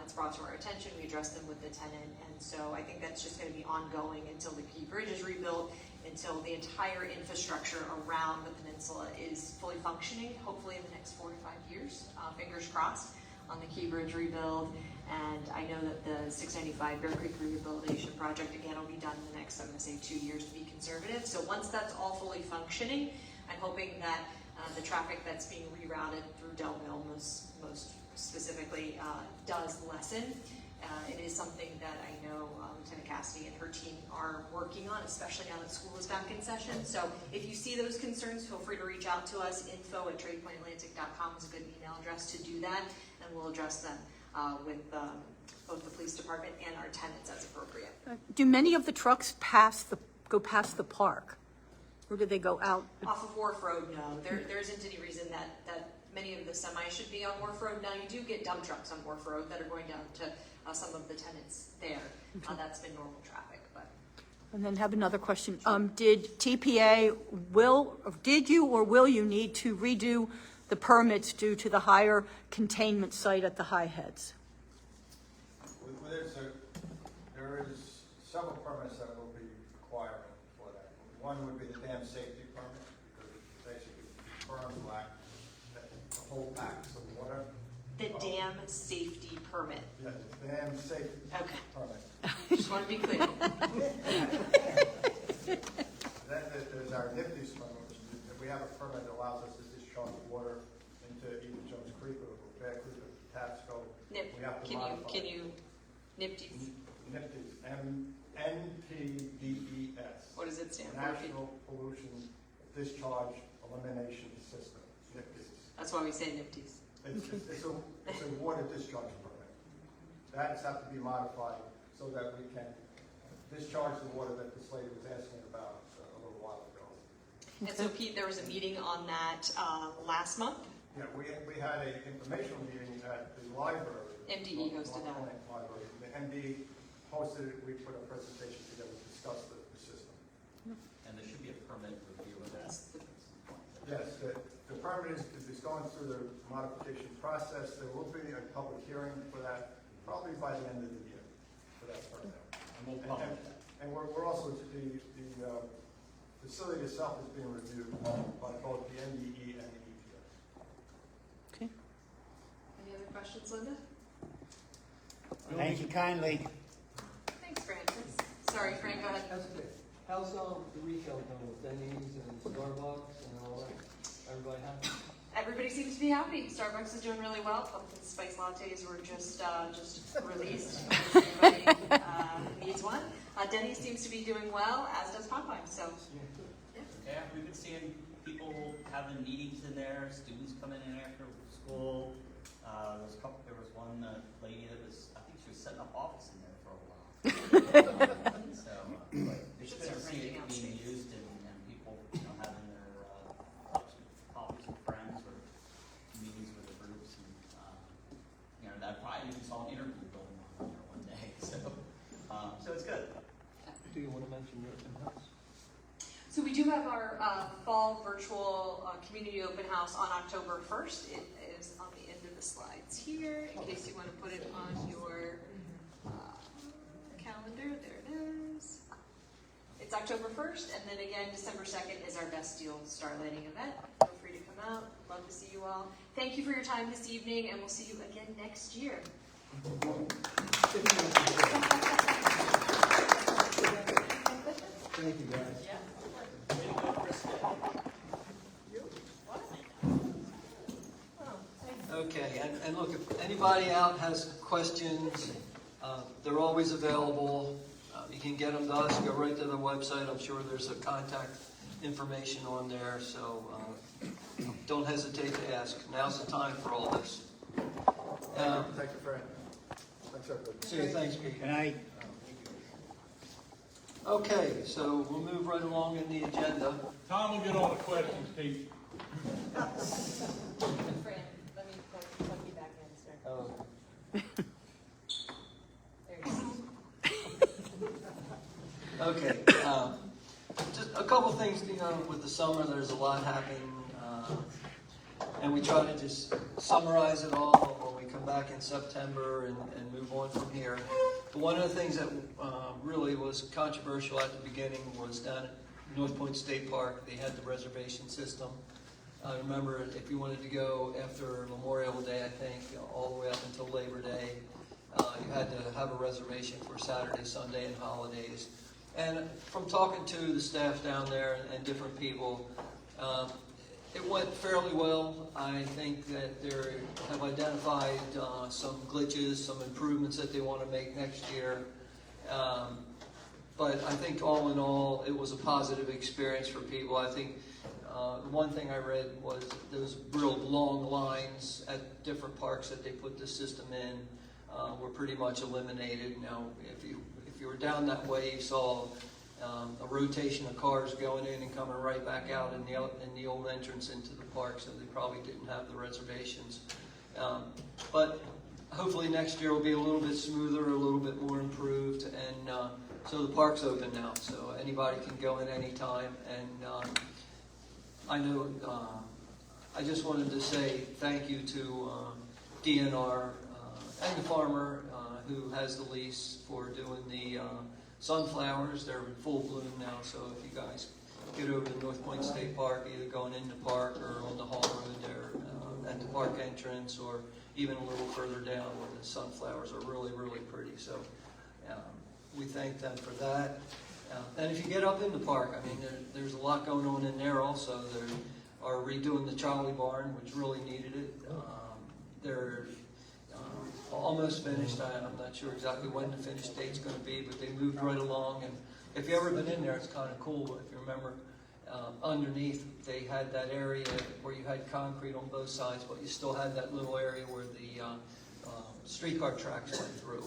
it's brought to our attention. We address them with the tenant, and so I think that's just going to be ongoing until the Key Bridge is rebuilt, until the entire infrastructure around the peninsula is fully functioning, hopefully in the next 4 to 5 years, fingers crossed, on the Key Bridge rebuild. And I know that the 695 Bear Creek Rehabilitation Project, again, will be done in the next, I'm going to say 2 years to be conservative. So once that's all fully functioning, I'm hoping that the traffic that's being rerouted through Delville most specifically does lessen. It is something that I know Lieutenant Cassidy and her team are working on, especially now that school is back in session. So if you see those concerns, feel free to reach out to us. info@tradepointatlantic.com is a good email address to do that, and we'll address them with both the police department and our tenants as appropriate. Do many of the trucks go past the park? Or do they go out? Off of Wharf Road, no. There isn't any reason that many of the semis should be on Wharf Road. Now, you do get dump trucks on Wharf Road that are going down to some of the tenants there. That's been normal traffic, but. And then have another question. Did TPA did you or will you need to redo the permits due to the higher containment site at the high heads? There is several permits that will be requiring for that. One would be the dam safety permit, because it basically confirms like the whole packs of water. The dam safety permit. Yeah, the dam safety Okay. permit. Just want to be clear. Then there's our NPC permit, which is, we have a permit that allows us to discharge water into either Jones Creek or Bear Creek or Tapsco. Nip, We have to can modify. you, NPDES, NPDES. what does it stand for? National Pollution Discharge Elimination System, NPDES. That's why we say NPDES. It's a water discharge permit. That has to be modified so that we can discharge the water that this lady was asking about a little while ago. And so Pete, there was a meeting on that last month. Yeah, we had an informational meeting at the library. MDE hosted that. Library. The MDE hosted it, we put a presentation together to discuss the system. And there should be a permit review of that. Yes, the permit is going through the modification process. There will be a public hearing for that, probably by the end of the year, for that permit. And we'll publish that. And we're also, the facility itself is being reviewed by both the NDE and the EPA. Okay. Any other questions, Linda? Thank you kindly. Thanks, Francis. Sorry, Frank, go ahead. That's okay. How's the retail going with Denny's and Starbucks and all that? Everybody happy? Everybody seems to be happy. Starbucks is doing really well. Pumpkin spice lattes were just released. Everybody needs one. Denny's seems to be doing well, as does Popeye. So, Yeah, we've been seeing people having meetings in there, students coming in after school. There was one lady that was, I think she was setting up office in there for a while. So, it's Should good to start see renting it out being space. used and people, having their coffees with friends or meetings with their groups. And, that probably even saw an interview going on there one day. So it's good. Do you want to mention your open house? So we do have our fall virtual community open house on October 1st. It is on the end of the slides here, in case you want to put it on your calendar. There it is. It's October 1st, and then again, December 2nd is our Best Deal Star Lighting event. Feel free to come out. Love to see you all. Thank you for your time this evening, and we'll see you again next year. Thank you, guys. Okay, and look, if anybody out has questions, they're always available. You can get them to us, go right to the website. I'm sure there's a contact information on there, so don't hesitate to ask. Now's the time for all this. Thank you, Frank. Thanks, everybody. See you, thanks, Pete. Good night. Okay, so we'll move right along in the agenda. Tom will get all the questions, Pete. Fran, let me plug you back in, sir. Oh. There you go. Okay, just a couple things, with the summer, there's a lot happening, and we try to just summarize it all when we come back in September and move on from here. But one of the things that really was controversial at the beginning was down at North Point State Park. They had the reservation system. I remember if you wanted to go after Memorial Day, I think, all the way up until Labor Day, you had to have a reservation for Saturday, Sunday, and holidays. And from talking to the staff down there and different people, it went fairly well. I think that they have identified some glitches, some improvements that they want to make next year. But I think all in all, it was a positive experience for people. I think the one thing I read was those real long lines at different parks that they put the system in were pretty much eliminated. Now, if you were down that way, you saw a rotation of cars going in and coming right back out in the old entrance into the park, so they probably didn't have the reservations. But hopefully next year will be a little bit smoother, a little bit more improved, and so the park's open now, so anybody can go in any time. And I know I just wanted to say thank you to DNR and the farmer who has the lease for doing the sunflowers. They're in full bloom now, so if you guys get over to North Point State Park, either going into the park or on the Hall Road there at the park entrance, or even a little further down where the sunflowers are really, really pretty. So we thank them for that. And if you get up in the park, I mean, there's a lot going on in there also. They are redoing the Charlie Barn, which really needed it. They're almost finished. I'm not sure exactly when the finish date's going to be, but they moved right along. And if you've ever been in there, it's kind of cool. If you remember, underneath they had that area where you had concrete on both sides, but you still had that little area where the streetcar tracks went through.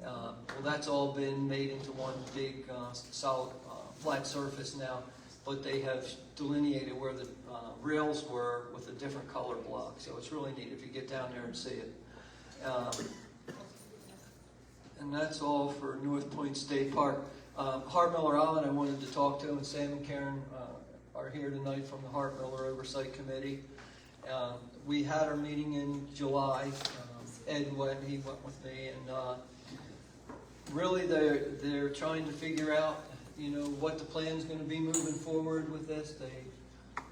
Well, that's all been made into one big solid flat surface now, but they have delineated where the rails were with a different color block, so it's really neat if you get down there and see it. And that's all for North Point State Park. Hart Miller Island I wanted to talk to, and Sam and Karen are here tonight from the Hart Miller Oversight Committee. We had our meeting in July. Ed went, he went with me, and really they're trying to figure out, you know, what the plan's going to be moving forward with this. They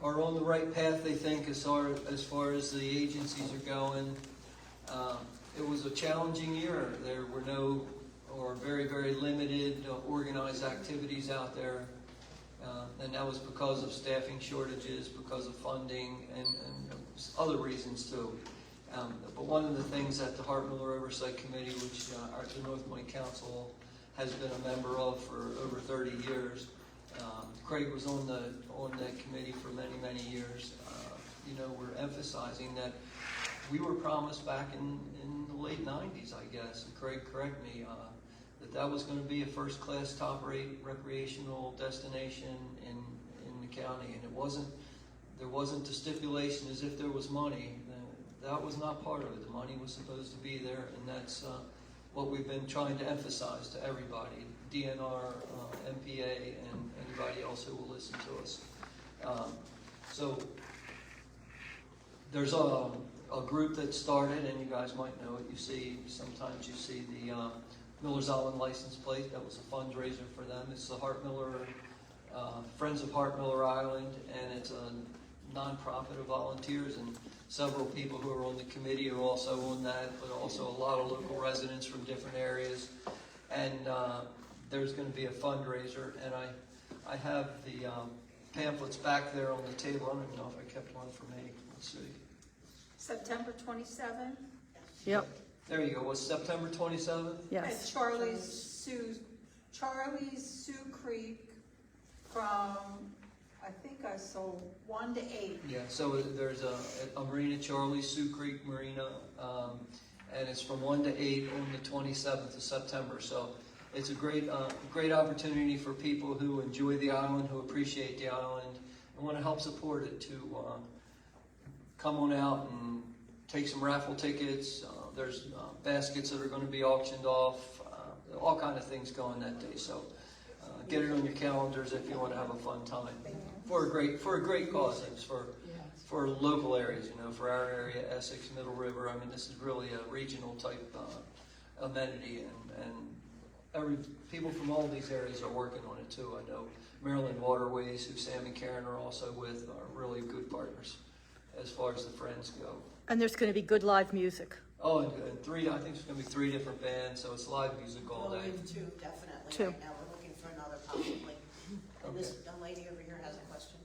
are on the right path, they think, as far as the agencies are going. It was a challenging year. There were no, or very, very limited organized activities out there. And that was because of staffing shortages, because of funding, and other reasons too. But one of the things that the Hart Miller Oversight Committee, which the North Point Council has been a member of for over 30 years, Craig was on that committee for many, many years. You know, we're emphasizing that we were promised back in the late 90s, I guess, and Craig, correct me, that was going to be a first-class, top-rate recreational destination in the county, and it wasn't. There wasn't a stipulation as if there was money. That was not part of it. The money was supposed to be there, and that's what we've been trying to emphasize to everybody, DNR, MPA, and anybody else who will listen to us. So there's a group that started, and you guys might know it. Sometimes you see the Miller's Island license plate. That was a fundraiser for them. It's the Hart Miller, Friends of Hart Miller Island, and it's a nonprofit of volunteers, and several people who are on the committee are also on that, but also a lot of local residents from different areas. And there's going to be a fundraiser, and I have the pamphlets back there on the table. I don't even know if I kept one for me. Let's see. September 27th Yep, There you go. Was September 27th? at yes. Charlie's Sioux Creek from, I think I sold 1 to 8. Yeah, so there's a marina, Charlie Sioux Creek Marina, and it's from 1 to 8 on the 27th of September. So it's a great opportunity for people who enjoy the island, who appreciate the island, and want to help support it to come on out and take some raffle tickets. There's baskets that are going to be auctioned off, all kind of things going that day. So get it on your calendars if you want to have a fun time for a great cause. It's for local areas, you know, for our area, Essex, Middle River. I mean, this is really a regional type amenity, and people from all these areas are working on it too. I know Maryland Waterways, who Sam and Karen are also with, are really good partners as far as the Friends go. And there's going to be good live music. Oh, and I think there's going to be 3 different bands, so it's live music all day. We have 2, definitely. Two. Right now, we're looking for another possibly. And this young lady over here has a question.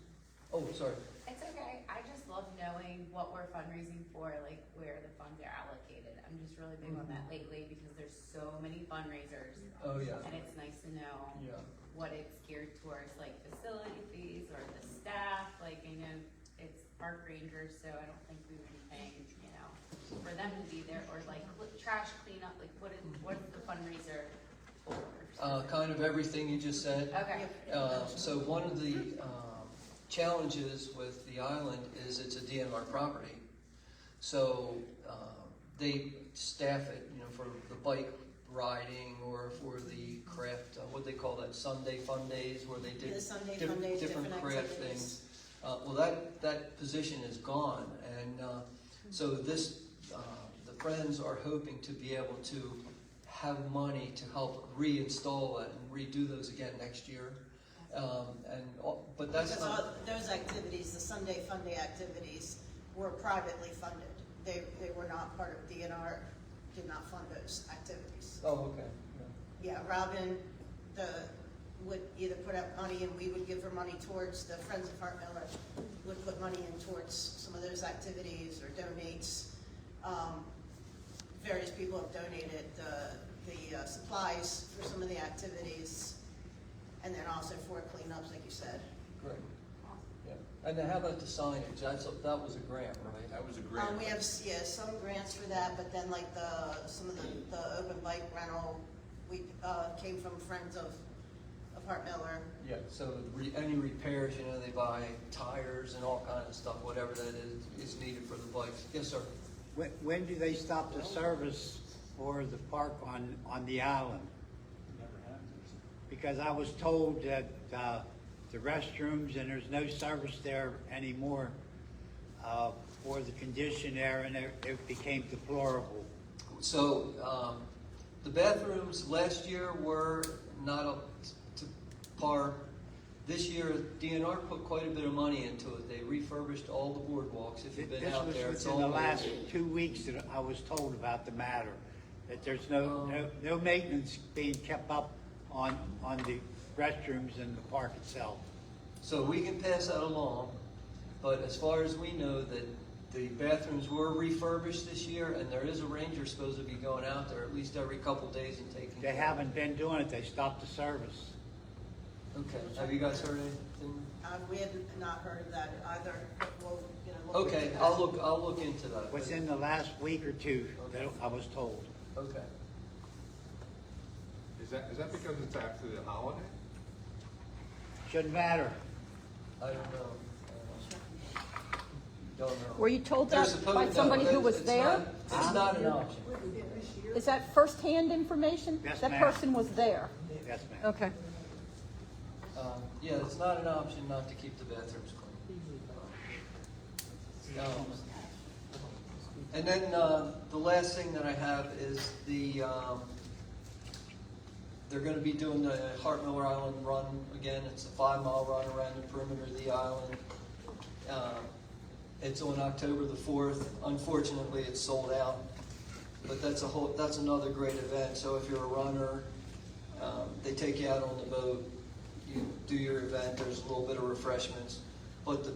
Oh, sorry. It's okay. I just love knowing what we're fundraising for, like where the funds are allocated. I'm just really big on that lately because there's so many fundraisers. Oh, yeah. And it's nice to know Yeah. what it's geared towards, like facility fees or the staff. Like I know it's park rangers, so I don't think we would be paying, you know, for them to be there, or like trash cleanup. Like what is the fundraiser for? Kind of everything you just said. Okay. So one of the challenges with the island is it's a DNR property. So they staff it, you know, for the bike riding or for the craft, what they call that, Sunday fun days, where they did The Sunday fun days, different craft activities. things. Well, that position is gone, and so this the Friends are hoping to be able to have money to help reinstall it and redo those again next year. But that's Because not. all those activities, the Sunday Fun Day activities, were privately funded. They were not part of DNR, did not fund those activities. Oh, okay. Yeah, Robin would either put up money and we would give her money towards, the Friends of Hart Miller would put money in towards some of those activities or donates. Various people have donated the supplies for some of the activities, and then also for cleanups, like you said. Great. Yeah. And then how about the signage? That was a grant, right? That was a grant. We have, some grants for that, but then like some of the open bike rental we, came from Friends of Hart Miller. Yeah, so any repairs, you know, they buy tires and all kinds of stuff, whatever that is needed for the bikes. Yes, sir. When do they stop the service for the park on the island? Because I was told that the restrooms, and there's no service there anymore for the condition there, and it became deplorable. So, the bathrooms last year were not up to par. This year, DNR put quite a bit of money into it. They refurbished all the boardwalks. If you've been out there, it's This was all within the last 2 weeks that I was told about the matter, that there's no maintenance being kept up on the restrooms in the park itself. So we can pass that along, but as far as we know, that the bathrooms were refurbished this year, and there is a ranger supposed to be going out there at least every couple days and taking. They haven't been doing it. They stopped the service. Okay. Have you guys heard anything? We had not heard of that either. We'll, look Okay, into that. I'll look into that. Within the last week or two, that I was told. Okay. Is that because it's after the holiday? Shouldn't matter. I don't know. Don't know. Were you told They're that supposed- by no, somebody who was it's there? It's not an option. Is that firsthand information? Yes, That ma'am. person was there? Yes, ma'am. Okay. Yeah, it's not an option not to keep the bathrooms clean. And then the last thing that I have is they're going to be doing the Hart Miller Island run again. It's a 5-mile run around the perimeter of the island. It's on October the 4th. Unfortunately, it's sold out, but that's another great event. So if you're a runner, they take you out on the boat. You do your event. There's a little bit of refreshments, but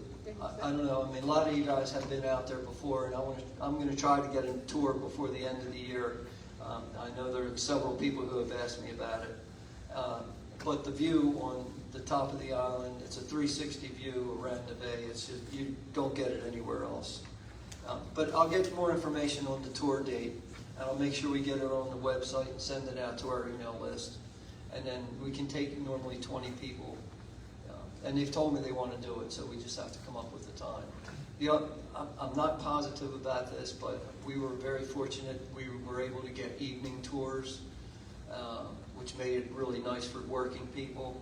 I don't know. I mean, a lot of you guys have been out there before, and I'm going to try to get a tour before the end of the year. I know there are several people who have asked me about it, but the view on the top of the island, it's a 360 view around the bay. It's just, you don't get it anywhere else. But I'll get more information on the tour date, and I'll make sure we get it on the website and send it out to our email list. And then we can take normally 20 people. And they've told me they want to do it, so we just have to come up with the time. I'm not positive about this, but we were very fortunate. We were able to get evening tours, which made it really nice for working people.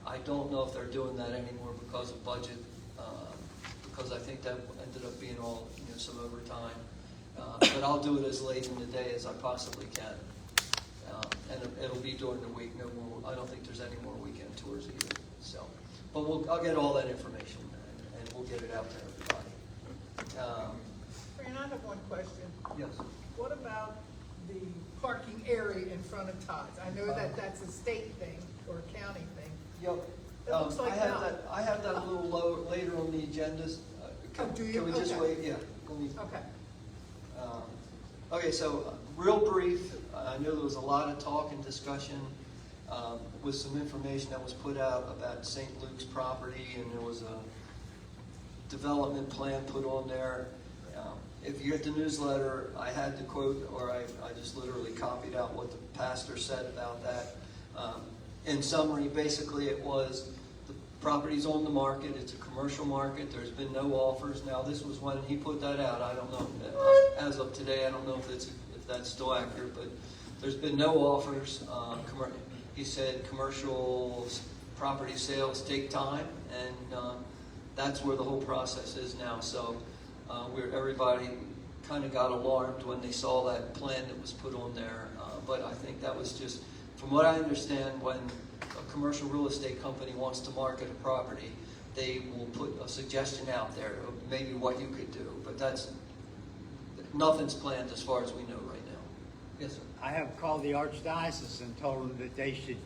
I don't know if they're doing that anymore because of budget, because I think that ended up being all some overtime. But I'll do it as late in the day as I possibly can. And it'll be during the week. No more. I don't think there's any more weekend tours either. So, but I'll get all that information and we'll get it out to everybody. Fran, I have one question. Yes. What about the parking area in front of Todd's? I know that that's a state thing or a county thing. Yep. It looks like I have that a little lower later on the agendas. Do you? Can we just Okay. wait? Yeah. Okay. Okay, so real brief, I know there was a lot of talk and discussion with some information that was put out about St. Luke's property, and there was a development plan put on there. If you get the newsletter, I had the quote, or I just literally copied out what the pastor said about that. In summary, basically it was the property's on the market, it's a commercial market, there's been no offers. Now this was when he put that out, I don't know, as of today, I don't know if that's still accurate, but there's been no offers. He said commercial property sales take time, and that's where the whole process is now. So everybody kind of got alarmed when they saw that plan that was put on there. But I think that was just, from what I understand, when a commercial real estate company wants to market a property, they will put a suggestion out there of maybe what you could do. But nothing's planned as far as we know right now. Yes, sir. I have called the Archdiocese and told them that they should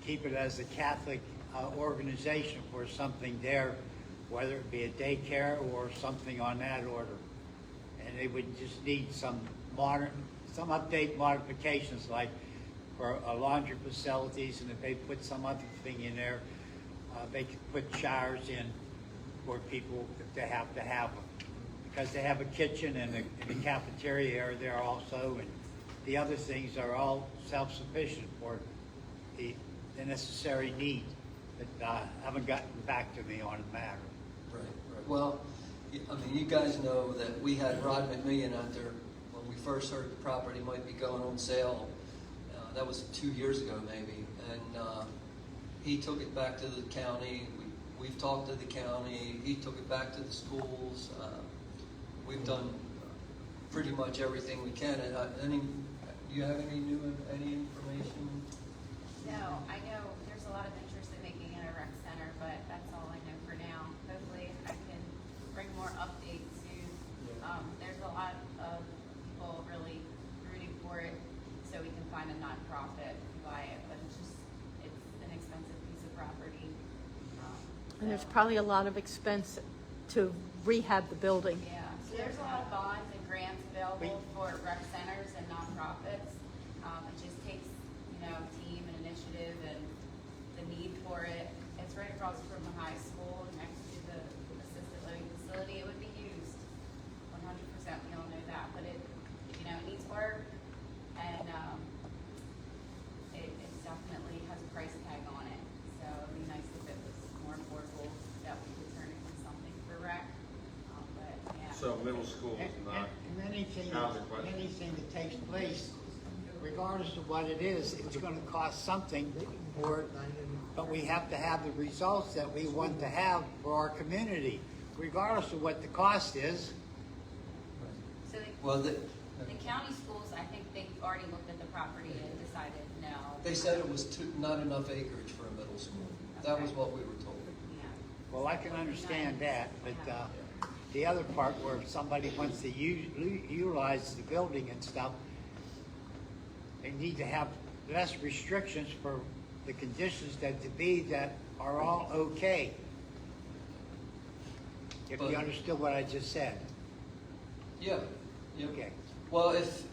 keep it as a Catholic organization for something there, whether it be a daycare or something on that order. And they would just need some update modifications, like for laundry facilities, and if they put some other thing in there, they could put showers in for people if they have to have them. Because they have a kitchen and the cafeteria area there also, and the other things are all self-sufficient for the necessary need, but haven't gotten back to me on the matter. Right. Well, I mean, you guys know that we had Rod McMillian out there when we first heard the property might be going on sale. That was 2 years ago maybe, and he took it back to the county. We've talked to the county. He took it back to the schools. We've done pretty much everything we can. Do you have any information? No, I know there's a lot of interest in making it a rec center, but that's all I know for now. Hopefully I can bring more updates soon. There's a lot of people really rooting for it, so we can find a nonprofit to buy it, but it's an expensive piece of property. And there's probably a lot of expense to rehab the building. Yeah, so there's a lot of bonds and grants available for rec centers and nonprofits. It just takes, team and initiative and the need for it. It's right across from the high school next to the assisted living facility. It would be used 100%. We all know that, but it needs work, and it definitely has a price tag on it. So it'd be nice if it was more affordable, that we could turn it into something for rec. But yeah. So middle school is not And anything out of the question. that takes place, regardless of what it is, it's going to cost something, but we have to have the results that we want to have for our community, regardless of what the cost is. So Well, the county schools, I think they've already looked at the property and decided no. they said it was not enough acreage for a middle school. That was what we were told. Yeah. Well, I can understand that, but the other part where somebody wants to utilize the building and stuff, they need to have less restrictions for the conditions that are all okay. If you understood what I just said. Yeah. Okay. Well, if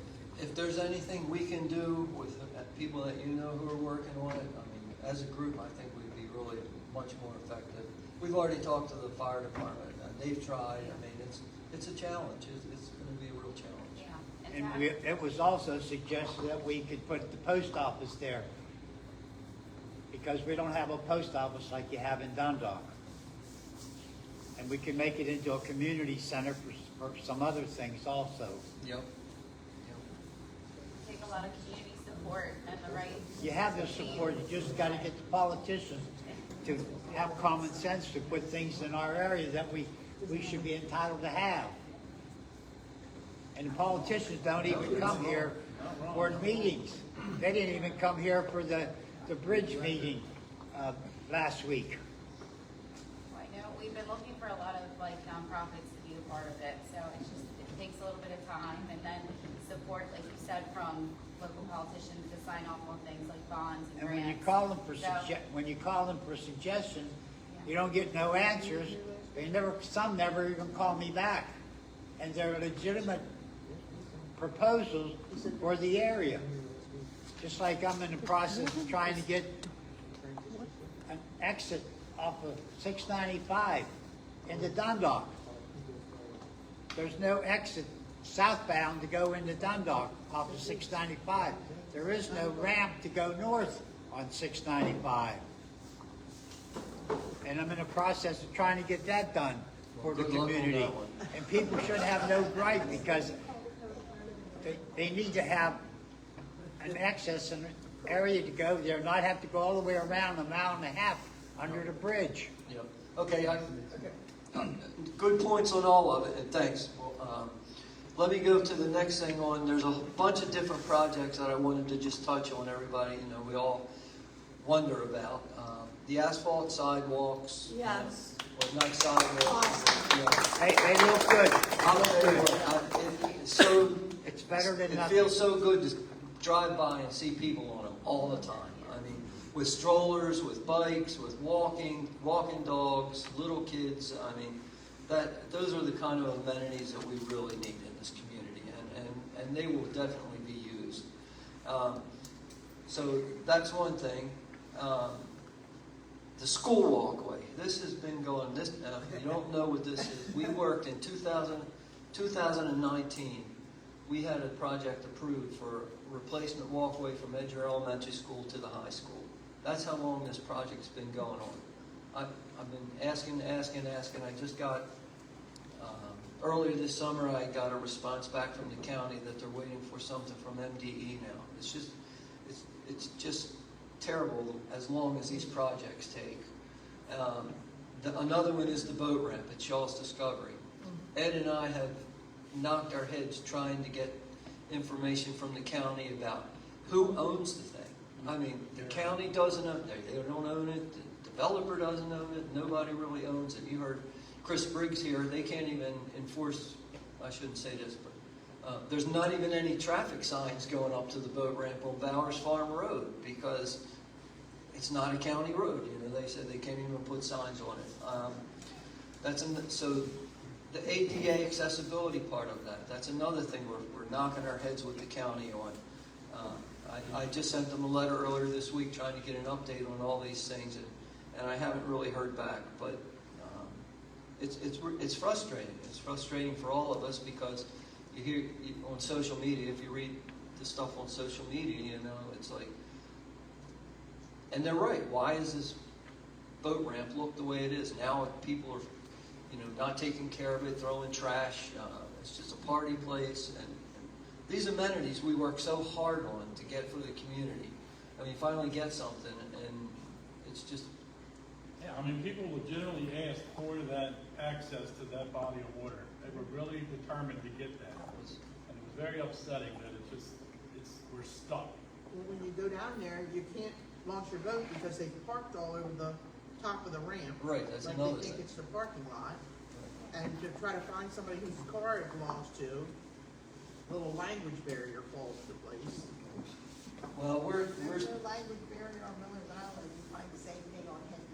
there's anything we can do with people that you know who are working on it, I mean, as a group, I think we'd be really much more effective. We've already talked to the fire department, and they've tried. I mean, it's a challenge. It's going to be a real challenge. Yeah. And it was also suggested that we could put the post office there, because we don't have a post office like you have in Dundalk. And we can make it into a community center for some other things also. Yep. Take a lot of community support and the right. You have the support, you just gotta get the politicians to have common sense to put things in our area that we should be entitled to have. And the politicians don't even come here for meetings. They didn't even come here for the bridge meeting last week. I know we've been looking for a lot of nonprofits to be a part of it, so it takes a little bit of time, and then support, like you said, from local politicians to sign off on things like bonds and grants. And when you call them for suggestions, you don't get no answers. Some never even call me back, and they're legitimate proposals for the area. Just like I'm in the process of trying to get an exit off of 695 into Dundalk. There's no exit southbound to go into Dundalk off of 695. There is no ramp to go north on 695. And I'm in the process of trying to get that done for the Good luck on community. that one. And people should have no gripe, because they need to have an access and area to go there, not have to go all the way around 1.5 miles under the bridge. Yep. Okay. Good points on all of it, and thanks. Well, let me go to the next thing on. There's a bunch of different projects that I wanted to just touch on. Everybody, we all wonder about the asphalt sidewalks. Yes. Well, not sidewalks. They look good. It's better than It nothing. feels so good to drive by and see people on them all the time. I mean, with strollers, with bikes, with walking dogs, little kids. I mean, those are the kind of amenities that we really need in this community, and they will definitely be used. So that's one thing. The school walkway. This has been going. If you don't know what this is, we worked in 2019 we had a project approved for replacement walkway from Edger Elementary School to the high school. That's how long this project's been going on. I've been asking. I just got, earlier this summer, I got a response back from the county that they're waiting for something from MDE now. It's just terrible as long as these projects take. Another one is the boat ramp at Shaw's Discovery. Ed and I have knocked our heads trying to get information from the county about who owns the thing. I mean, the county doesn't own it, they don't own it, the developer doesn't own it, nobody really owns it. You heard Chris Briggs here, they can't even enforce, I shouldn't say this, but there's not even any traffic signs going up to the boat ramp on Bowers Farm Road because it's not a county road. You know, they said they can't even put signs on it. So the ADA accessibility part of that, that's another thing we're knocking our heads with the county on. I just sent them a letter earlier this week trying to get an update on all these things, and I haven't really heard back, but it's frustrating. It's frustrating for all of us because you hear on social media, if you read the stuff on social media, you know, it's like, and they're right, why is this boat ramp look the way it is? Now people are, you know, not taking care of it, throwing trash. It's just a party place. And these amenities we work so hard on to get for the community. And we finally get something, and it's just... Yeah, I mean, people legitimately asked for that access to that body of water. They were really determined to get that. And it was very upsetting that we're stuck. Well, when you go down there, you can't launch your boat because they parked all over the top of the ramp. Right, that's like another they think thing. it's the parking lot. And to try to find somebody whose car it belongs to, a little language barrier falls into place. Well, There's no language barrier on Miller's Island, you find the same thing on Hidden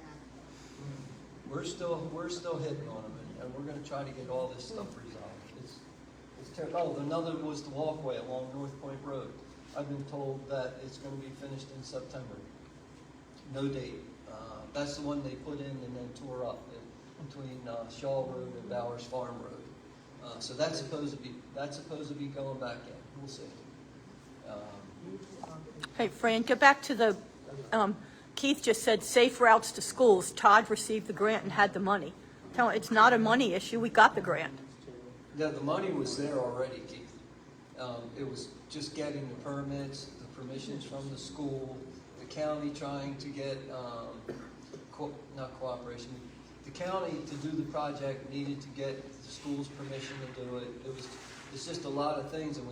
we're still hitting on them, and we're going to try to get all this stuff resolved. It's terrible. Oh, another was the walkway along North Point Road. I've been told that it's going to be finished in September. No date. That's the one they put in and then tore up between Shaw Road and Bowers Farm Road. So that's supposed to be going back in. We'll see. Hey, Fran, get back to the, Keith just said safe routes to schools. Todd received the grant and had the money. Tell him it's not a money issue. We got the grant. Yeah, the money was there already, Keith. It was just getting the permits, the permissions from the school, the county trying to get, not cooperation, the county to do the project needed to get the school's permission to do it. It's just a lot of things, and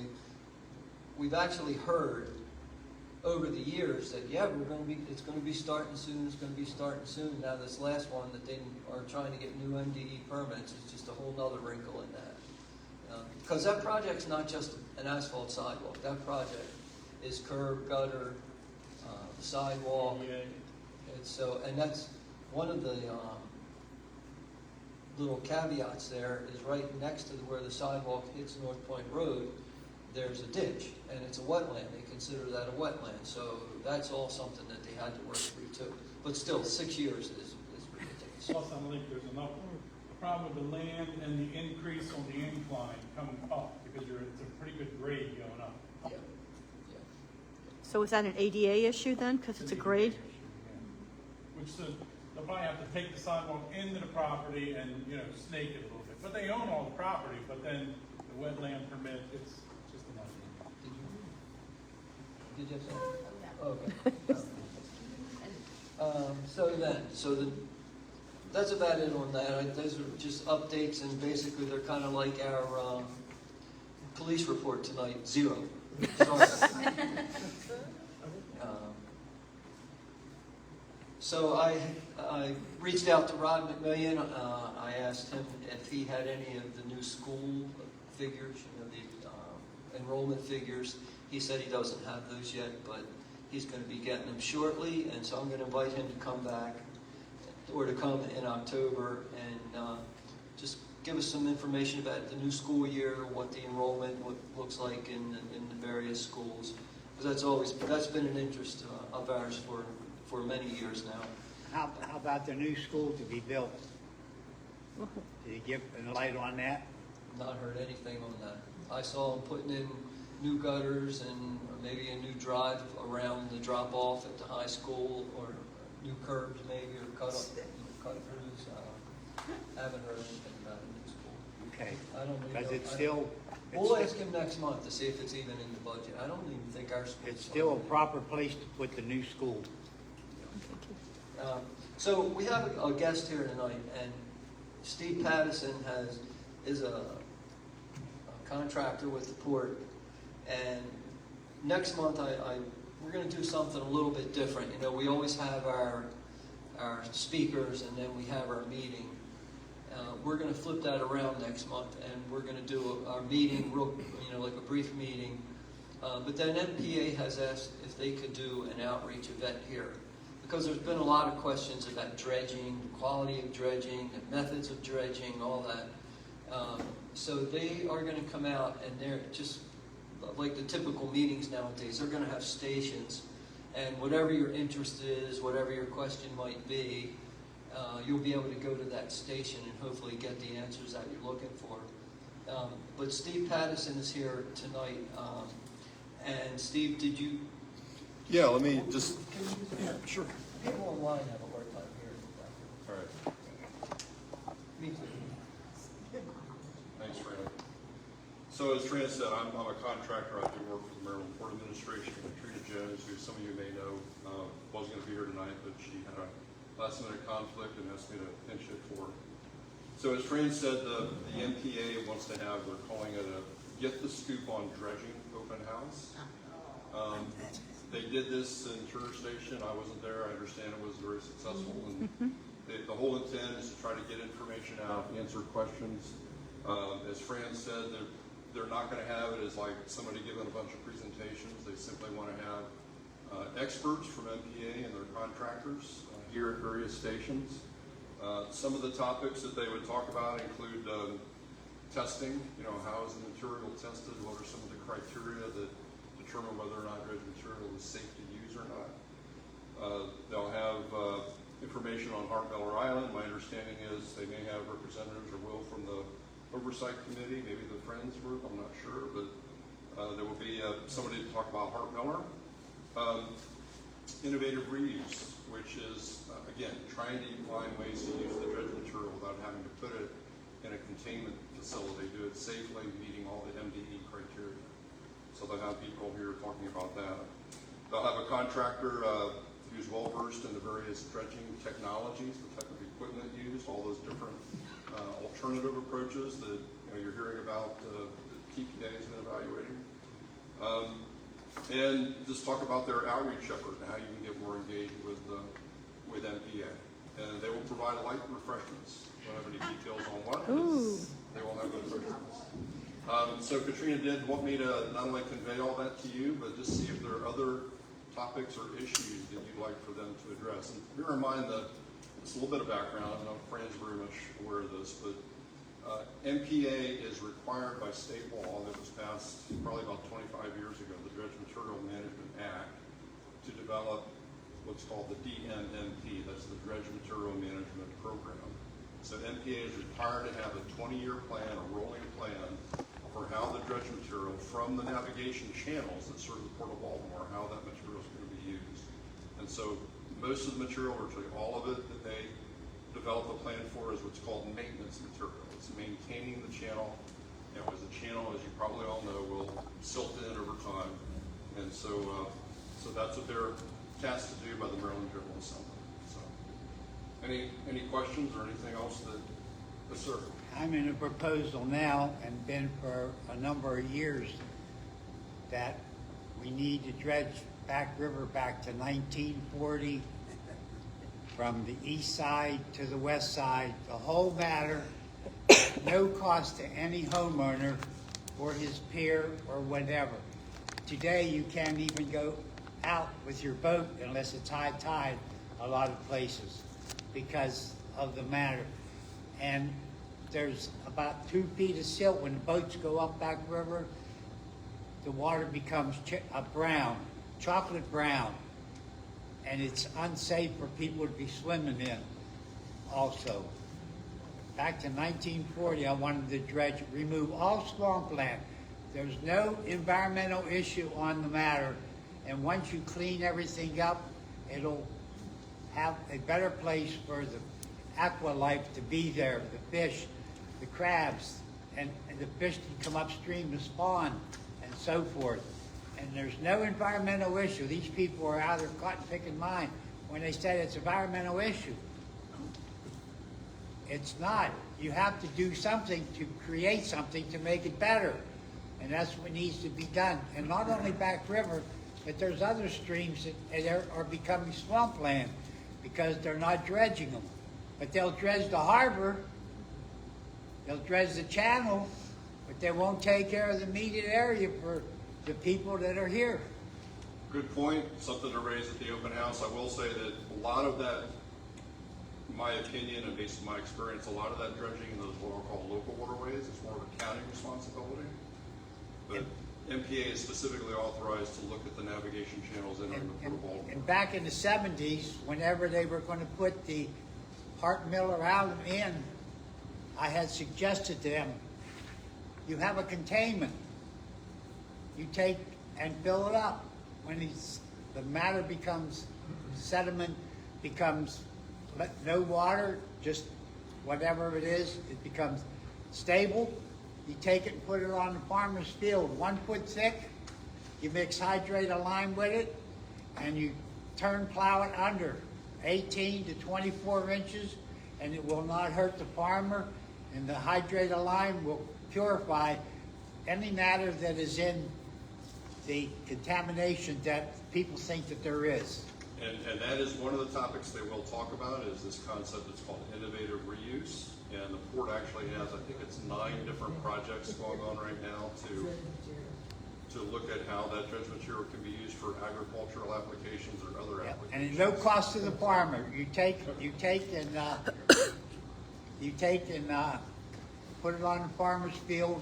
we've actually heard over the years that it's going to be starting soon. Now this last one that they are trying to get new MDE permits is just a whole nother wrinkle in that. Because that project's not just an asphalt sidewalk. That project is curb, gutter, sidewalk. And that's one of the little caveats there is right next to where the sidewalk hits North Point Road, there's a ditch, and it's a wetland. They consider that a wetland. So that's all something that they had to work through too. But still, 6 years is ridiculous. Plus, I don't think there's enough problem with the land and the increase on the incline coming up because it's a pretty good grade going up. Yeah. So is that an ADA issue then, because it's a grade? Which they'll probably have to take the sidewalk into the property and, you know, snake it a little bit. But they own all the property, but then the wetland permit, it's just enough. Did you have something? Okay. That's about it on that. Those are just updates, and basically they're kind of like our police report tonight, 0. Sorry. So I reached out to Rod McMillian. I asked him if he had any of the new school figures, the enrollment figures. He said he doesn't have those yet, but he's going to be getting them shortly, and so I'm going to invite him to come back or to come in October and just give us some information about the new school year, what the enrollment looks like in the various schools. Because that's been an interest of ours for many years now. How about the new school to be built? Did you give a light on that? not heard anything on that. I saw them putting in new gutters and maybe a new drive around the drop-off at the high school, or new curbs maybe, or cut-throughs. Haven't heard anything about a new school. Okay. I don't even Because know. it's still, We'll ask him next month to see if it's even in the budget. I don't even think our school. it's still a proper place to put the new school. So we have a guest here tonight, and Steve Pattison is a contractor with the port. And next month, we're going to do something a little bit different. You know, we always have our speakers, and then we have our meeting. We're going to flip that around next month, and we're going to do our meeting, like a brief meeting. But then NPA has asked if they could do an outreach event here, because there's been a lot of questions about dredging, the quality of dredging, the methods of dredging, all that. So they are going to come out, and they're just like the typical meetings nowadays. They're going to have stations, and whatever your interest is, whatever your question might be, you'll be able to go to that station and hopefully get the answers that you're looking for. But Steve Pattison is here tonight. And Steve, did you? Yeah, let me just, Yeah, sure. People online have a hard time hearing that. all right, Me too. thanks, Randy. So as Trina said, I'm a contractor. I do work for the Maryland Port Administration. Katrina Jones, who some of you may know, wasn't going to be here tonight, but she had a last-minute conflict and asked me to pinch it for her. So as Trina said, the MPA wants to have, they're calling it a Get the Scoop on Dredging open house. They did this in Turner Station. I wasn't there. I understand it was very successful. And the whole intent is to try to get information out, answer questions. As Fran said, they're not going to have it as like somebody giving a bunch of presentations. They simply want to have experts from MPA and their contractors here at various stations. Some of the topics that they would talk about include testing. You know, how is the material tested? What are some of the criteria that determine whether or not dredge material is safe to use or not? They'll have information on Hart Miller Island. My understanding is they may have representatives or will from the Oversight Committee, maybe the Friends Group, I'm not sure, but there will be somebody to talk about Hart Miller. Innovative reuse, which is, again, trying to find ways to use the dredge material without having to put it in a containment facility, do it safely, meeting all the MDE criteria. So they'll have people here talking about that. They'll have a contractor who's well-versed in the various dredging technologies, the type of equipment used, all those different alternative approaches that you're hearing about the TPA has been evaluating. And just talk about their outreach effort and how you can get more engaged with MPA. And they will provide light refreshments. Don't have any details on what. They will have those refreshments. So Katrina did want me to not only convey all that to you, but just see if there are other topics or issues that you'd like for them to address. And bear in mind that it's a little bit of background. I know Fran's very much aware of this, but MPA is required by state law that was passed probably about 25 years ago, the Dredge Material Management Act, to develop what's called the DMMP, that's the Dredge Material Management Program. So MPA is required to have a 20-year plan, a rolling plan, for how the dredge material from the navigation channels that serve the Port of Baltimore, how that material is going to be used. And so most of the material, virtually all of it that they develop a plan for is what's called maintenance material. It's maintaining the channel. As the channel, as you probably all know, will silt in over time. And so that's what they're tasked to do by the Maryland General Assembly. So any questions or anything else that, yes, sir? I'm in a proposal now and been for a number of years that we need to dredge Back River back to 1940 from the east side to the west side, the whole matter, no cost to any homeowner or his peer or whatever. Today you can't even go out with your boat unless it's high tide a lot of places because of the matter. And there's about 2 feet of silt. When the boats go up Back River, the water becomes brown, chocolate brown, and it's unsafe for people to be swimming in also. back to 1940, I wanted to dredge, remove all swampland. There's no environmental issue on the matter, and once you clean everything up, it'll have a better place for the aqua life to be there, the fish, the crabs, and the fish can come upstream to spawn, and so forth. And there's no environmental issue. These people are out of their cotton picking mind when they said it's an environmental issue. It's not. You have to do something to create something to make it better. And that's what needs to be done. And not only Back River, but there's other streams that are becoming swampland because they're not dredging them. But they'll dredge the harbor, they'll dredge the channel, but they won't take care of the immediate area for the people that are here. Good point, something to raise at the open house. I will say that a lot of that, in my opinion and based on my experience, a lot of that dredging in those what are called local waterways is more of a county responsibility. But MPA is specifically authorized to look at the navigation channels entering the Port of Baltimore. And back in the 70s, whenever they were going to put the Hart Miller Island in, I had suggested to them, you have a containment. You take and fill it up. When the matter becomes, sediment becomes no water, just whatever it is, it becomes stable. You take it and put it on the farmer's field, 1 foot thick. You mix hydrated lime with it, and you turn plow it under 18 to 24 inches, and it will not hurt the farmer. And the hydrated lime will purify any matter that is in the contamination that people think that there is. And that is one of the topics they will talk about is this concept that's called innovative reuse. And the port actually has, I think it's 9 different projects going on right now to look at how that dredge material can be used for agricultural applications or other applications. And at no cost to the farmer. You take and put it on the farmer's field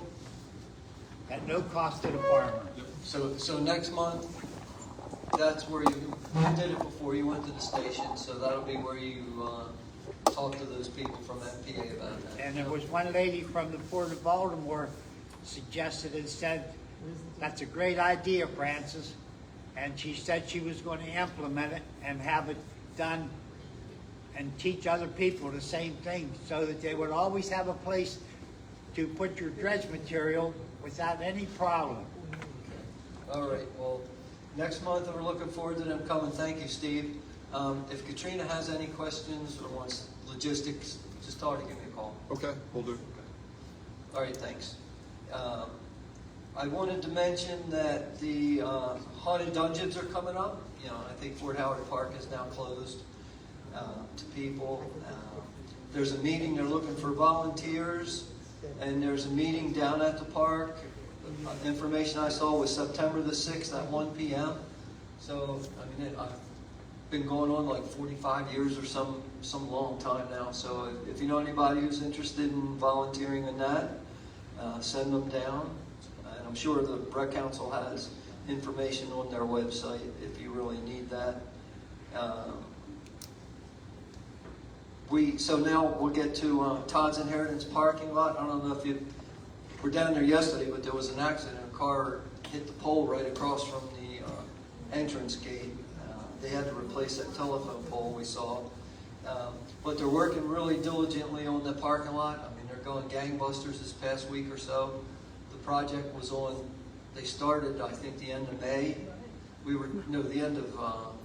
at no cost to the farmer. So next month, that's where you did it before, you went to the station, so that'll be where you talk to those people from MPA about that. And there was one lady from the Port of Baltimore suggested and said, that's a great idea, Francis. And she said she was going to implement it and have it done and teach other people the same thing so that they would always have a place to put your dredge material without any problem. All right, well, next month we're looking forward to them coming. Thank you, Steve. If Katrina has any questions or wants logistics, just tell her to give me a call. Okay, we'll do. All right, thanks. I wanted to mention that the haunted dungeons are coming up. You know, I think Fort Howard Park is now closed to people. There's a meeting, they're looking for volunteers, and there's a meeting down at the park. Information I saw was September the 6th at 1 p.m. So, I mean, I've been going on like 45 years or some long time now. So if you know anybody who's interested in volunteering in that, send them down. And I'm sure the Rec Council has information on their website if you really need that. So now we'll get to Todd's Inheritance parking lot. I don't know if you were down there yesterday, but there was an accident. A car hit the pole right across from the entrance gate. They had to replace that telephone pole we saw. But they're working really diligently on the parking lot. I mean, they're going gangbusters this past week or so. The project was on, they started, I think, the end of May. The end of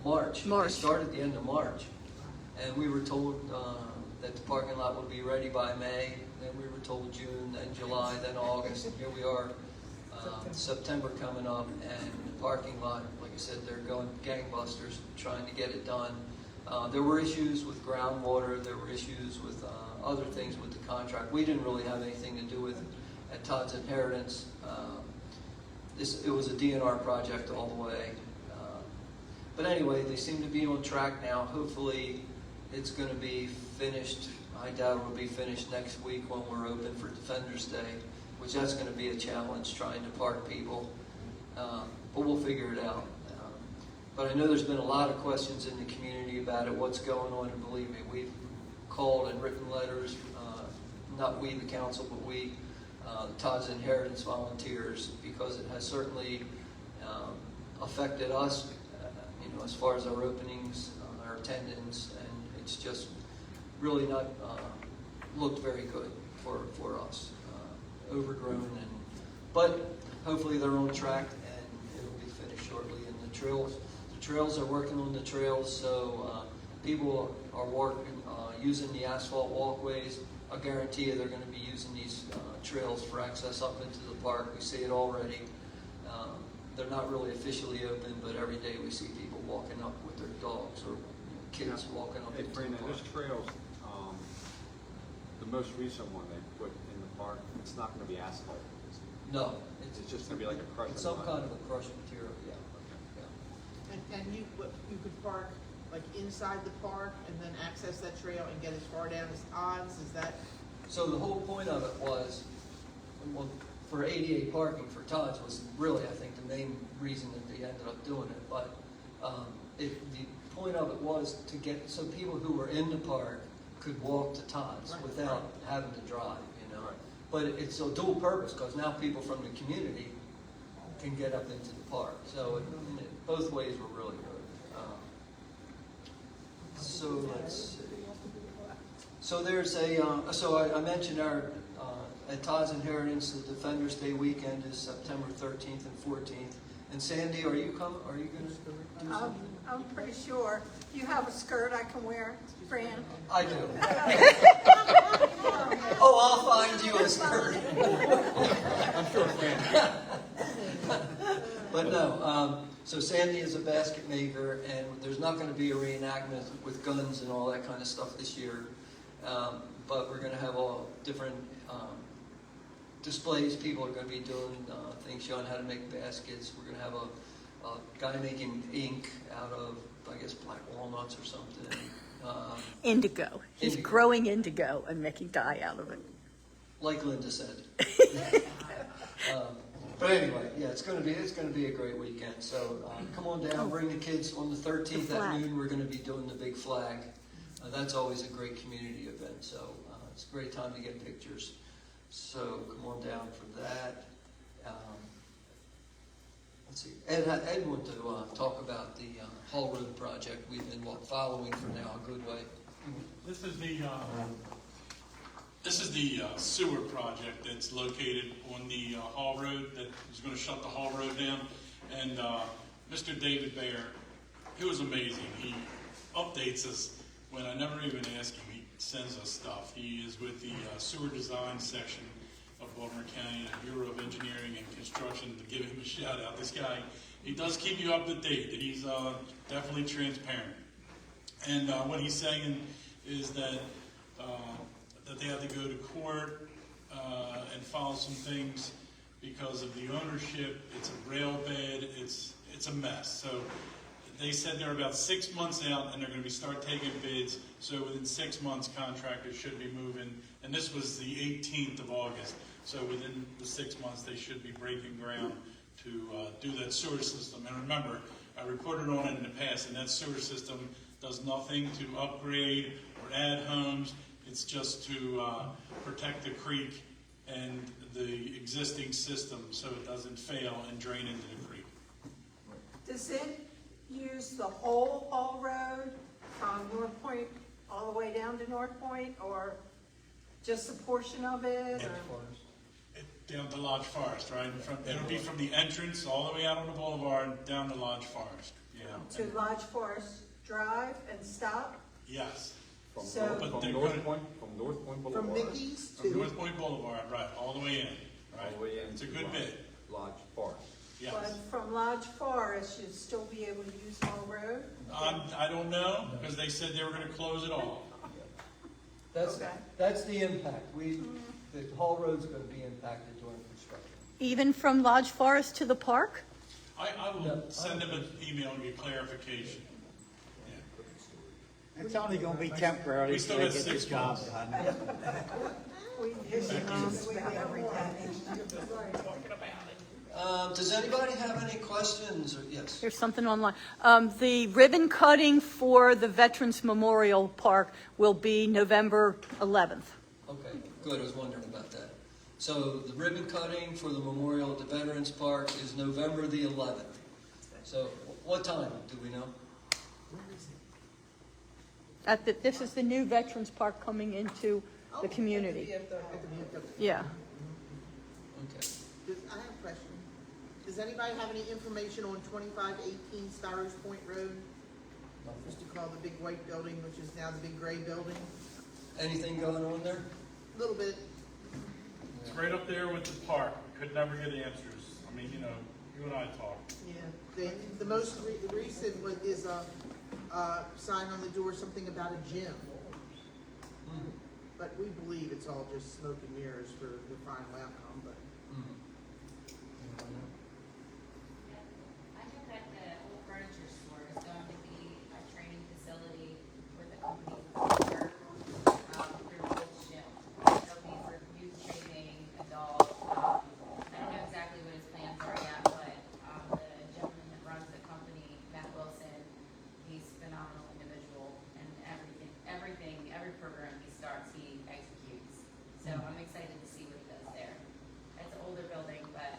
March. They started the end of March. And we were told that the parking lot would be ready by May. Then we were told June, then July, then August. And here we are, September coming up, and the parking lot, like I said, they're going gangbusters trying to get it done. There were issues with groundwater. There were issues with other things with the contract. We didn't really have anything to do with it at Todd's Inheritance. It was a DNR project all the way. But anyway, they seem to be on track now. Hopefully it's going to be finished. I doubt it'll be finished next week when we're open for Defenders Day, which that's going to be a challenge trying to park people. But we'll figure it out. But I know there's been a lot of questions in the community about it, what's going on, and believe me, we've called and written letters not we, the council, but we, Todd's Inheritance volunteers, because it has certainly affected us, as far as our openings, our attendance, and it's just really not looked very good for us. Overgrown, but hopefully they're on track and it'll be finished shortly. And the trails are working on the trails, so people are using the asphalt walkways. I guarantee you they're going to be using these trails for access up into the park. We see it already. They're not really officially open, but every day we see people walking up with their dogs or kids walking up Hey, into the Brandon, park. this trail's, the most recent one they put in the park, it's not gonna be asphalt. No, It's just gonna be like a crushed. it's some kind of a crushed material, yeah. And you could park like inside the park and then access that trail and get as far down as Todd's, is that? So the whole point of it was, well, for ADA parking for Todd's was really, I think, the main reason that they ended up doing it. But the point of it was to get, so people who were in the park could walk to Todd's without having to drive, But it's a dual purpose, because now people from the community can get up into the park. So both ways were really good. So let's see. So there's I mentioned our, at Todd's Inheritance, the Defenders Day weekend is September 13th and 14th. And Sandy, are you going to do something? I'm pretty sure. You have a skirt I can wear, Fran? I do. Oh, I'll find you a skirt. I'm sure Fran. But no, so Sandy is a basket maker, and there's not going to be a reenactment with guns and all that kind of stuff this year. But we're going to have all different displays. People are going to be doing things, showing how to make baskets. We're going to have a guy making ink out of, I guess, black walnuts or something. Indigo. He's Indigo. growing indigo and making dye out of it. Like Linda said. But anyway, yeah, it's going to be a great weekend. So come on down, bring the kids on the 13th at noon. We're going to be doing the big flag. That's always a great community event. So it's a great time to get pictures. So come on down for that. Let's see. Ed wanted to talk about the Hall Road project we've been following for now a good way. This is the sewer project that's located on the Hall Road that is going to shut the Hall Road down. And Mr. David Bayer, he was amazing. He updates us when I never even ask him. He sends us stuff. He is with the sewer design section of Baltimore County Bureau of Engineering and Construction. To give him a shout out, this guy, he does keep you up to date. He's definitely transparent. And what he's saying is that they have to go to court and file some things because of the ownership. It's a rail bed. It's a mess. So they said they're about 6 months out and they're going to start taking bids. So within 6 months, contractors should be moving. And this was the 18th of August. So within the 6 months, they should be breaking ground to do that sewer system. And remember, I reported on it in the past, and that sewer system does nothing to upgrade or add homes. It's just to protect the creek and the existing system so it doesn't fail and drain into the creek. Does it use the whole Hall Road from North Point all the way down to North Point, or just a portion of it? Or? Down to Lodge Forest, right? It'll be from the entrance all the way out on the boulevard down to Lodge Forest. Yeah. To Lodge Forest Drive and stop? Yes. From So- North Point Boulevard. From Mickey's From to, North Point Boulevard, right, all the way in. Right. All the way in It's a to good Lodge- bit. Lodge Forest. Yes. But from Lodge Forest, you'd still be able to use Hall Road? I don't know, because they said they were gonna close it all. Okay. That's the impact. The Hall Road's going to be impacted during construction. Even from Lodge Forest to the park? I will No, send them an email and get clarification. Yeah. It's only gonna be temporary We still till they got get the 6 job months. done. We about every day. Does anybody have any questions? Or, yes. Here's something online. The ribbon cutting for the Veterans Memorial Park will be November 11th. Okay, good, I was wondering about that. So the ribbon cutting for the memorial at the Veterans Park is November the 11th. So what time, do we know? This is the new Veterans Park coming into the community. At the VFW. Yeah. Okay. I have a question. Does anybody have any information on 2518 Stars Point Road? Used to call the big white building, which is now the big gray building. Anything going on there? A little bit. It's right up there with the park. Could never get answers. I mean, you know, you and I talked. Yeah. The most recent one is a sign on the door, something about a gym. But we believe it's all just smoke and mirrors for the final outcome, but. I know that the old furniture store is going to be a training facility for the company through Gold's Gym. It'll be for youth training, adults. I don't know exactly what his plans are yet, but the gentleman that runs the company, Matt Wilson, he's a phenomenal individual, and every program he starts, he executes. So I'm excited to see what he does there. It's an older building, but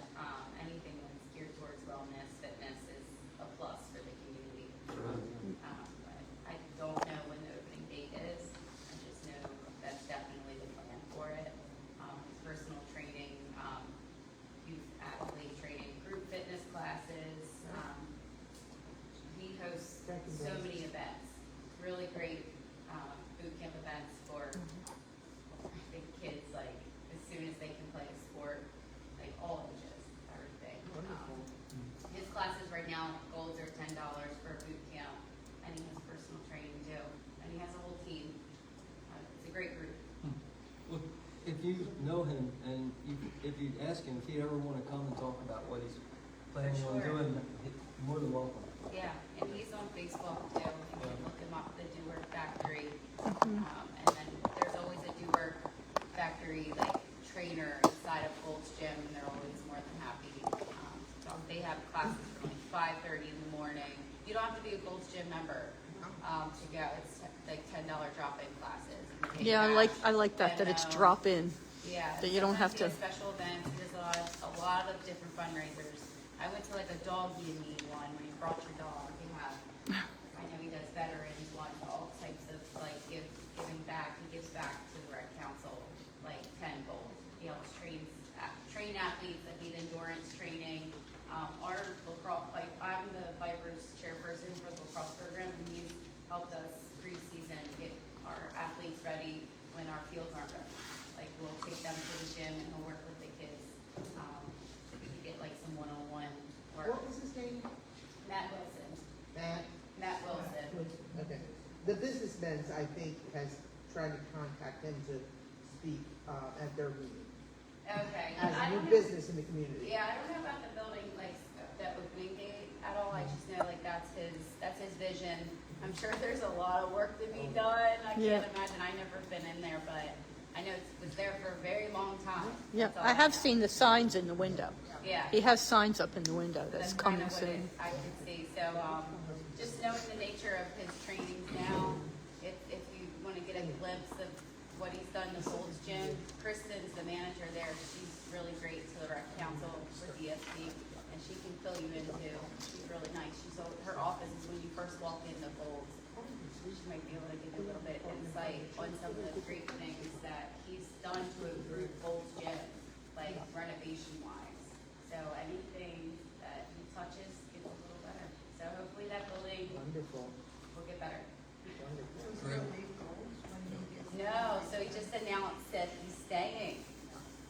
anything that's geared towards wellness, fitness is a plus for the community. But I don't know when the opening date is. I just know that's definitely the plan for it. Personal training, youth athlete training, group fitness classes. We host so many events, really great boot camp events for I think kids, like as soon as they can play a sport, like all ages, everything. His classes right now, golds are $10 for a boot camp, and he has personal training too, and he has a whole team. It's a great group. Well, if you know him and if you ask him if he'd ever want to come and talk about what he's planning on Sure. doing, you're more than welcome. Yeah, and he's on Facebook too. You can look him up, the Do Work Factory. And then there's always a Do Work Factory like trainer inside of Gold's Gym, and they're always more than happy. They have classes from like 5:30 in the morning. You don't have to be a Gold's Gym member to go. It's like $10 drop-in classes. Yeah, I like that it's drop in. Yeah. That you don't have to. Sometimes he has special events. There's a lot of different fundraisers. I went to like a dog you need one when you brought your dog. I know he does veterans one, all types of like giving back. He gives back to the rec council, like 10 goals. He helps train athletes that need endurance training. Our lacrosse, I'm the Vipers chairperson for the lacrosse program, and he's helped us pre-season get our athletes ready when our fields aren't ready. Like we'll take them to the gym and we'll work with the kids to get like some one-on-one work. What was his name? Matt Wilson. Matt Wilson. Okay. The businessmen's, I think, has tried to contact him to speak at their meeting. Okay. As I a new don't know- business in the community. Yeah, I don't know about the building, like, that opening date at all. I just know, like, that's his vision. I'm sure there's a lot of work to be done. I Yeah. can't imagine. I've never been in there, but I know it was there for a very long time. Yeah, That's all I have know. seen the signs in the window. Yeah. He has signs up in the window that's kind coming of what soon. I can see. So, just knowing the nature of his trainings now, if you want to get a glimpse of what he's done in Gold's Gym, Kristen's the manager there. She's really great to the rec council with ESP, and she can fill you in too. She's really nice. Her office is when you first walk into Gold's. She might be able to give you a little bit of insight on some of the great things that he's done to improve Gold's Gym, like renovation wise. So anything that he touches gets a little better. So hopefully that building Wonderful. will get better. Great. No, so he just announced that he's staying,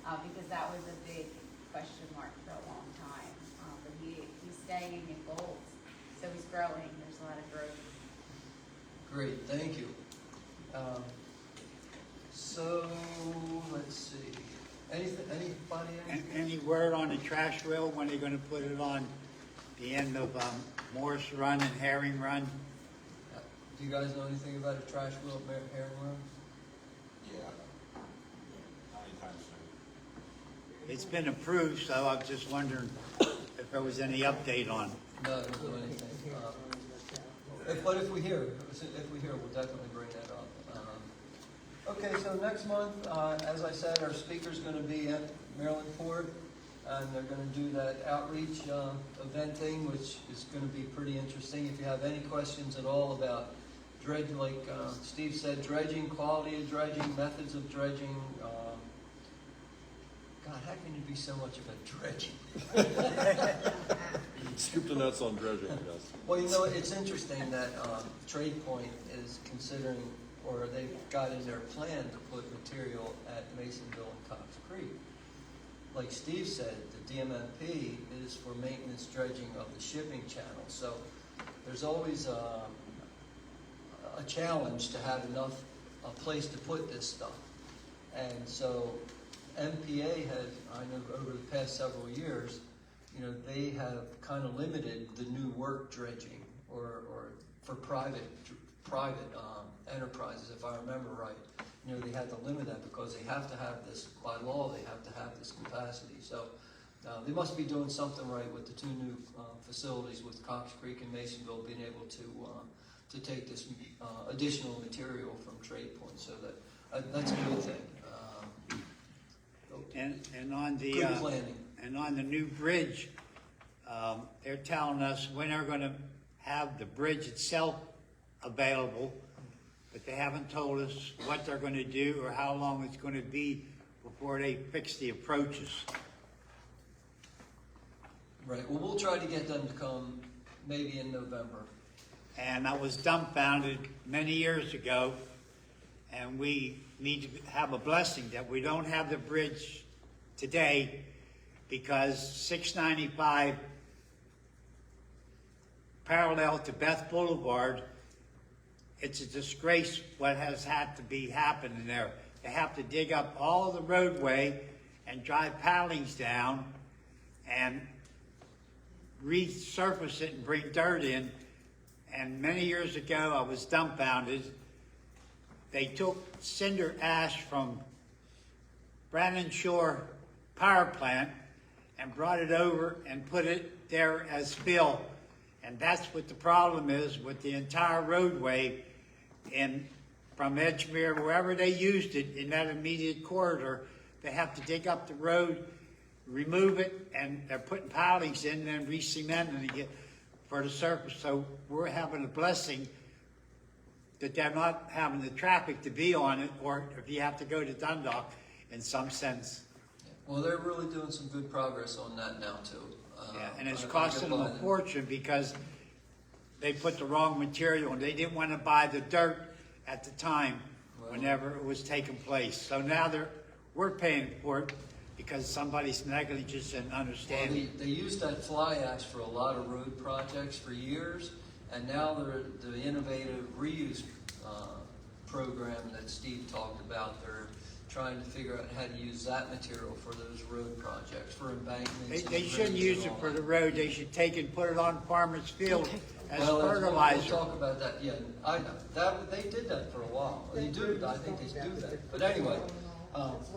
because that was a big question mark for a long time. But he's staying in Gold, so he's growing. There's a lot of growth. Great, thank you. So, let's see. Anybody? Any word on the trash wheel, when they're gonna put it on the end of Morris Run and Herring Run? Do you guys know anything about a trash wheel at Herring Run? Yeah. Anytime soon. It's been approved, so I was just wondering if there was any update on it. No, I don't know anything. But if we hear, we'll definitely bring that up. Okay, so next month, as I said, our speaker's going to be at Maryland Port, and they're going to do that outreach event thing, which is going to be pretty interesting. If you have any questions at all about dredging, like Steve said, dredging, quality of dredging, methods of dredging. God, how can you be so much of a dredging? Scoop the nuts on dredging, I guess. Well, you know, it's interesting that Tradepoint is considering, or they've got in their plan to put material at Masonville and Cox Creek. Like Steve said, the DMMP is for maintenance dredging of the shipping channel. So there's always a challenge to have enough a place to put this stuff. And so MPA has, I know over the past several years, you know, they have kind of limited the new work dredging or for private enterprises, if I remember right. You know, they had to limit that because they have to have this, by law, they have to have this capacity. So they must be doing something right with the two new facilities with Cox Creek and Masonville being able to take this additional material from Tradepoint. So that's a good thing. And on the Good planning. and on the new bridge, they're telling us when they're going to have the bridge itself available, but they haven't told us what they're going to do or how long it's going to be before they fix the approaches. Right. Well, we'll try to get them to come maybe in November. And I was dumbfounded many years ago, and we need to have a blessing that we don't have the bridge today because 695 parallel to Beth Boulevard, it's a disgrace what has had to be happening there. They have to dig up all the roadway and drive pilings down and resurface it and bring dirt in. And many years ago, I was dumbfounded. They took cinder ash from Brandon Shore Power Plant and brought it over and put it there as fill. And that's what the problem is with the entire roadway and from Edgemere, wherever they used it in that immediate corridor, they have to dig up the road, remove it, and they're putting pilings in and then re-cementing it for the surface. So we're having a blessing that they're not having the traffic to be on it, or if you have to go to Dundalk in some sense. Well, they're really doing some good progress on that now too. Yeah, and it's costing them a fortune because they put the wrong material and they didn't want to buy the dirt at the time whenever it was taking place. So now we're paying for it because somebody's negligence and understanding. Well, they used that fly ash for a lot of road projects for years, and now the innovative reuse program that Steve talked about, they're trying to figure out how to use that material for those road projects, for embankments. They shouldn't use it for the road. They should take and put it on farmers' field as fertilizer. We'll talk about that. Yeah, I know. They did that for a while. They do. I think they do that. But anyway,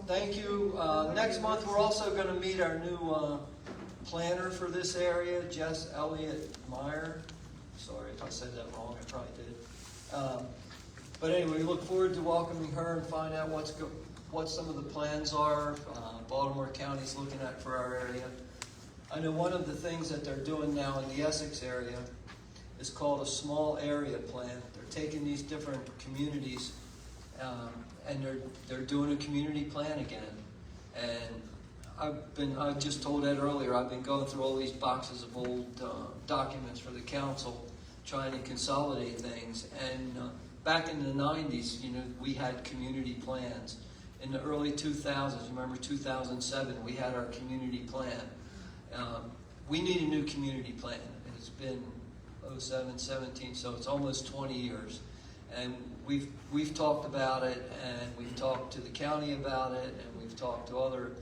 thank you. Next month, we're also going to meet our new planner for this area, Jess Elliott Meyer. Sorry if I said that wrong. I probably did. But anyway, we look forward to welcoming her and find out what some of the plans are Baltimore County's looking at for our area. I know one of the things that they're doing now in the Essex area is called a small area plan. They're taking these different communities and they're doing a community plan again. And I just told Ed earlier, I've been going through all these boxes of old documents for the council, trying to consolidate things. And back in the 90s, you know, we had community plans. In the early 2000s, remember 2007, we had our community plan. We need a new community plan. It's been 07, 17, so it's almost 20 years. And we've talked about it, and we've talked to the county about it, and we've talked to other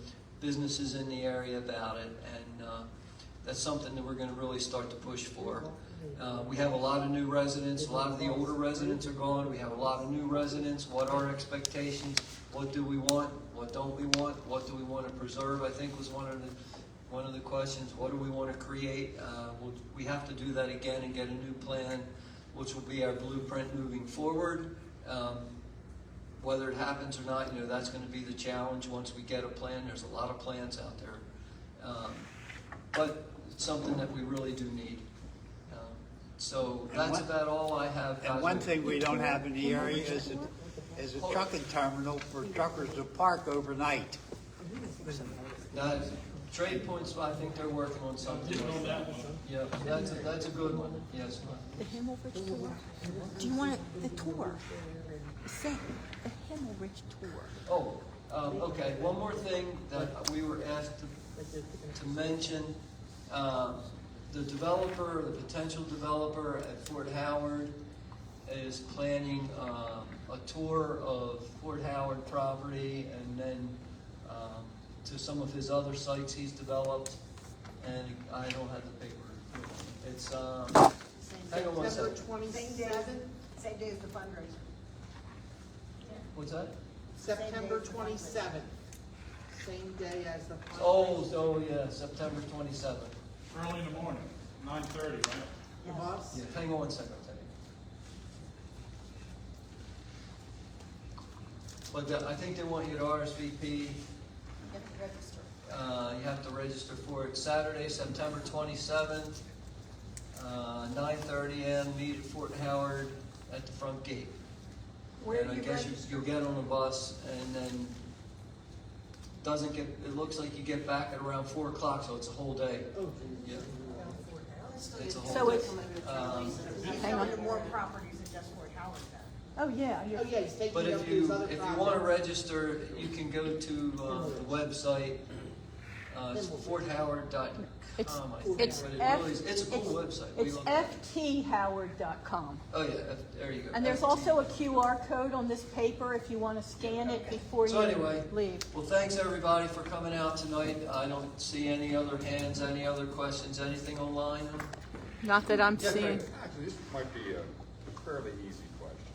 businesses in the area about it, and that's something that we're going to really start to push for. We have a lot of new residents. A lot of the older residents are gone. We have a lot of new residents. What are our expectations? What do we want? What don't we want? What do we want to preserve? I think was one of the questions. What do we want to create? We have to do that again and get a new plan, which will be our blueprint moving forward. whether it happens or not, that's going to be the challenge once we get a plan. There's a lot of plans out there. But it's something that we really do need. So that's about all I have. And one thing we don't have in the area is a trucking terminal for truckers to park overnight. Now, Tradepoint, I think they're working on something. Yeah, that's a good one. Yes. The Himmelrich tour. Do you want the tour? Say the Himmelrich tour. Oh, okay. One more thing that we were asked to mention. The developer, the potential developer at Fort Howard is planning a tour of Fort Howard property and then to some of his other sites he's developed. And I don't have the paper. It's, hang on one September second. 27th, Same day as the fundraiser. What's that? September 27th, same day as the fundraiser. Oh, yeah, September 27th. Early in the morning, 9:30, right? Your boss? Yeah, hang on one second, I'll tell you. But I think they want you to RSVP. You have to register. You have to register for it. Saturday, September 27th, 9:30 a.m. Meet at Fort Howard at the front gate. Where And do I you guess register? you'll get on a bus, and then it looks like you get back at around 4 o'clock, so it's a whole day. Yeah. It's a whole So day. it's, hang on. More properties than just Fort Howard then. Oh, yeah. Oh, yeah, he's taking But you up if to his you other want to projects. register, you can go to the website. It's forthoward.com, I think. It's But it really is, it's a cool website. We It's looked at it. fthoward.com. Oh, yeah, there you go. And there's also a QR code on this paper if you want to scan it before So you anyway, leave. well, thanks everybody for coming out tonight. I don't see any other hands, any other questions, anything online? Not that I'm Yeah, seeing. actually, this might be a fairly easy question.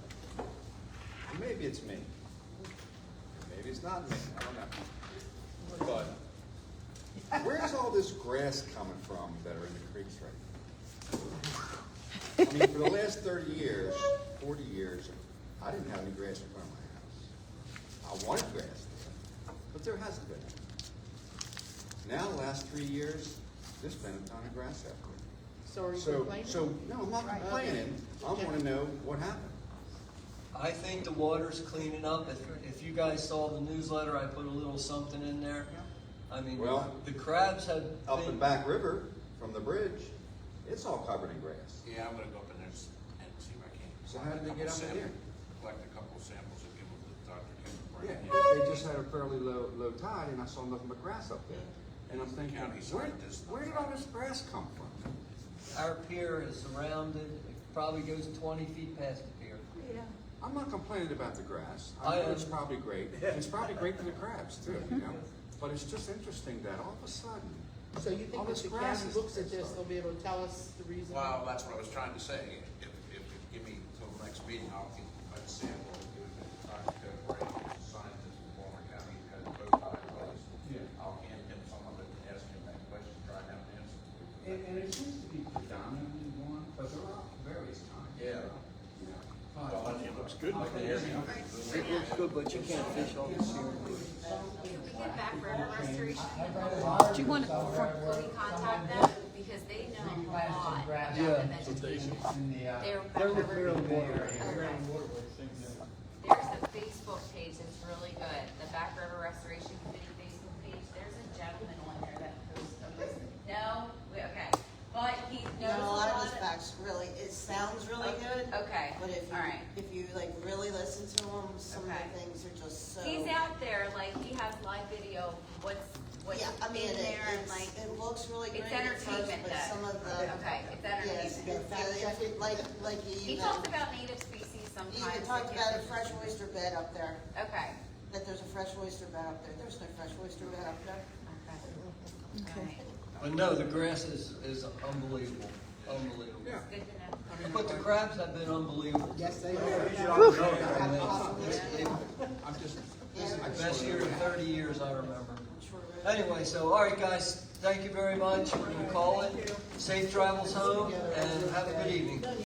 And maybe it's me. Maybe it's not me, I don't know. But where's all this grass coming from that are in the creeks right now? I mean, for the last 30 years, 40 years, I didn't have any grass in front of my house. I wanted grass there, but there hasn't been any. Now, the last 3 years, there's been a ton of grass out there. So are you complaining? No, I'm not complaining. I want to know what happened. I think the water's cleaning up. If you guys saw the newsletter, I put a little something in there. I mean, Well, the crabs have Up been- in Back River, from the bridge, it's all covered in grass. Yeah, I'm gonna go up in there and see if I can. So how did they get up in here? Collect a couple of samples and give them to Dr. Kim. Yeah, they just had a fairly low tide, and I saw nothing but grass up there. And I'm thinking, County started this. where did all this grass come from? Our pier is surrounded, it probably goes 20 feet past the pier. I'm not complaining about the grass. I I know am. it's probably great. It's probably great for the crabs too, you know? But it's just interesting that all of a sudden, So you all think if this the grass county is- looks at this, they'll be able to tell us the reason? Well, that's what I was trying to say. If you give me till the next meeting, I'll get a sample and give it to Dr. Kim, or a scientist from Walker County, who has both eyes. I'll hand him some of it and ask him that question, try to have an answer. and it seems to be predominantly one, but there are various kinds. Yeah. Well, it looks good. It looks good, but you can't fish all this year. Can we get back river restoration? Do you want Can we contact them, because they know a lot about the vegetation. They're back They're river. the water. There's a Facebook page that's really good, the Back River Restoration Committee Facebook page. There's a gentleman on there that posts a list. No? Okay. But he knows No, a lot of his facts really, it sounds really good. Okay. But All right. if you like really listen to him, some of Okay. the things are just so. He's out there, like, he has live video, what's Yeah, I mean, in there, and like, it looks really great it's at first, entertainment but though. some of the. Okay, it's Yes, entertainment. if it, like you He even, talks about native species sometimes. you even talked about a fresh oyster bed up there, Okay. that there's a fresh oyster bed up there. There's no fresh oyster bed up there. Okay. But no, the grass is unbelievable, unbelievable. Yeah. Good to know. But the crabs have been unbelievable. Yes, they are. I'm just, Best year in 30 years, I remember. Anyway, so, all right, guys, thank you very much. We're going to call it. Safe travels home, and have a good evening.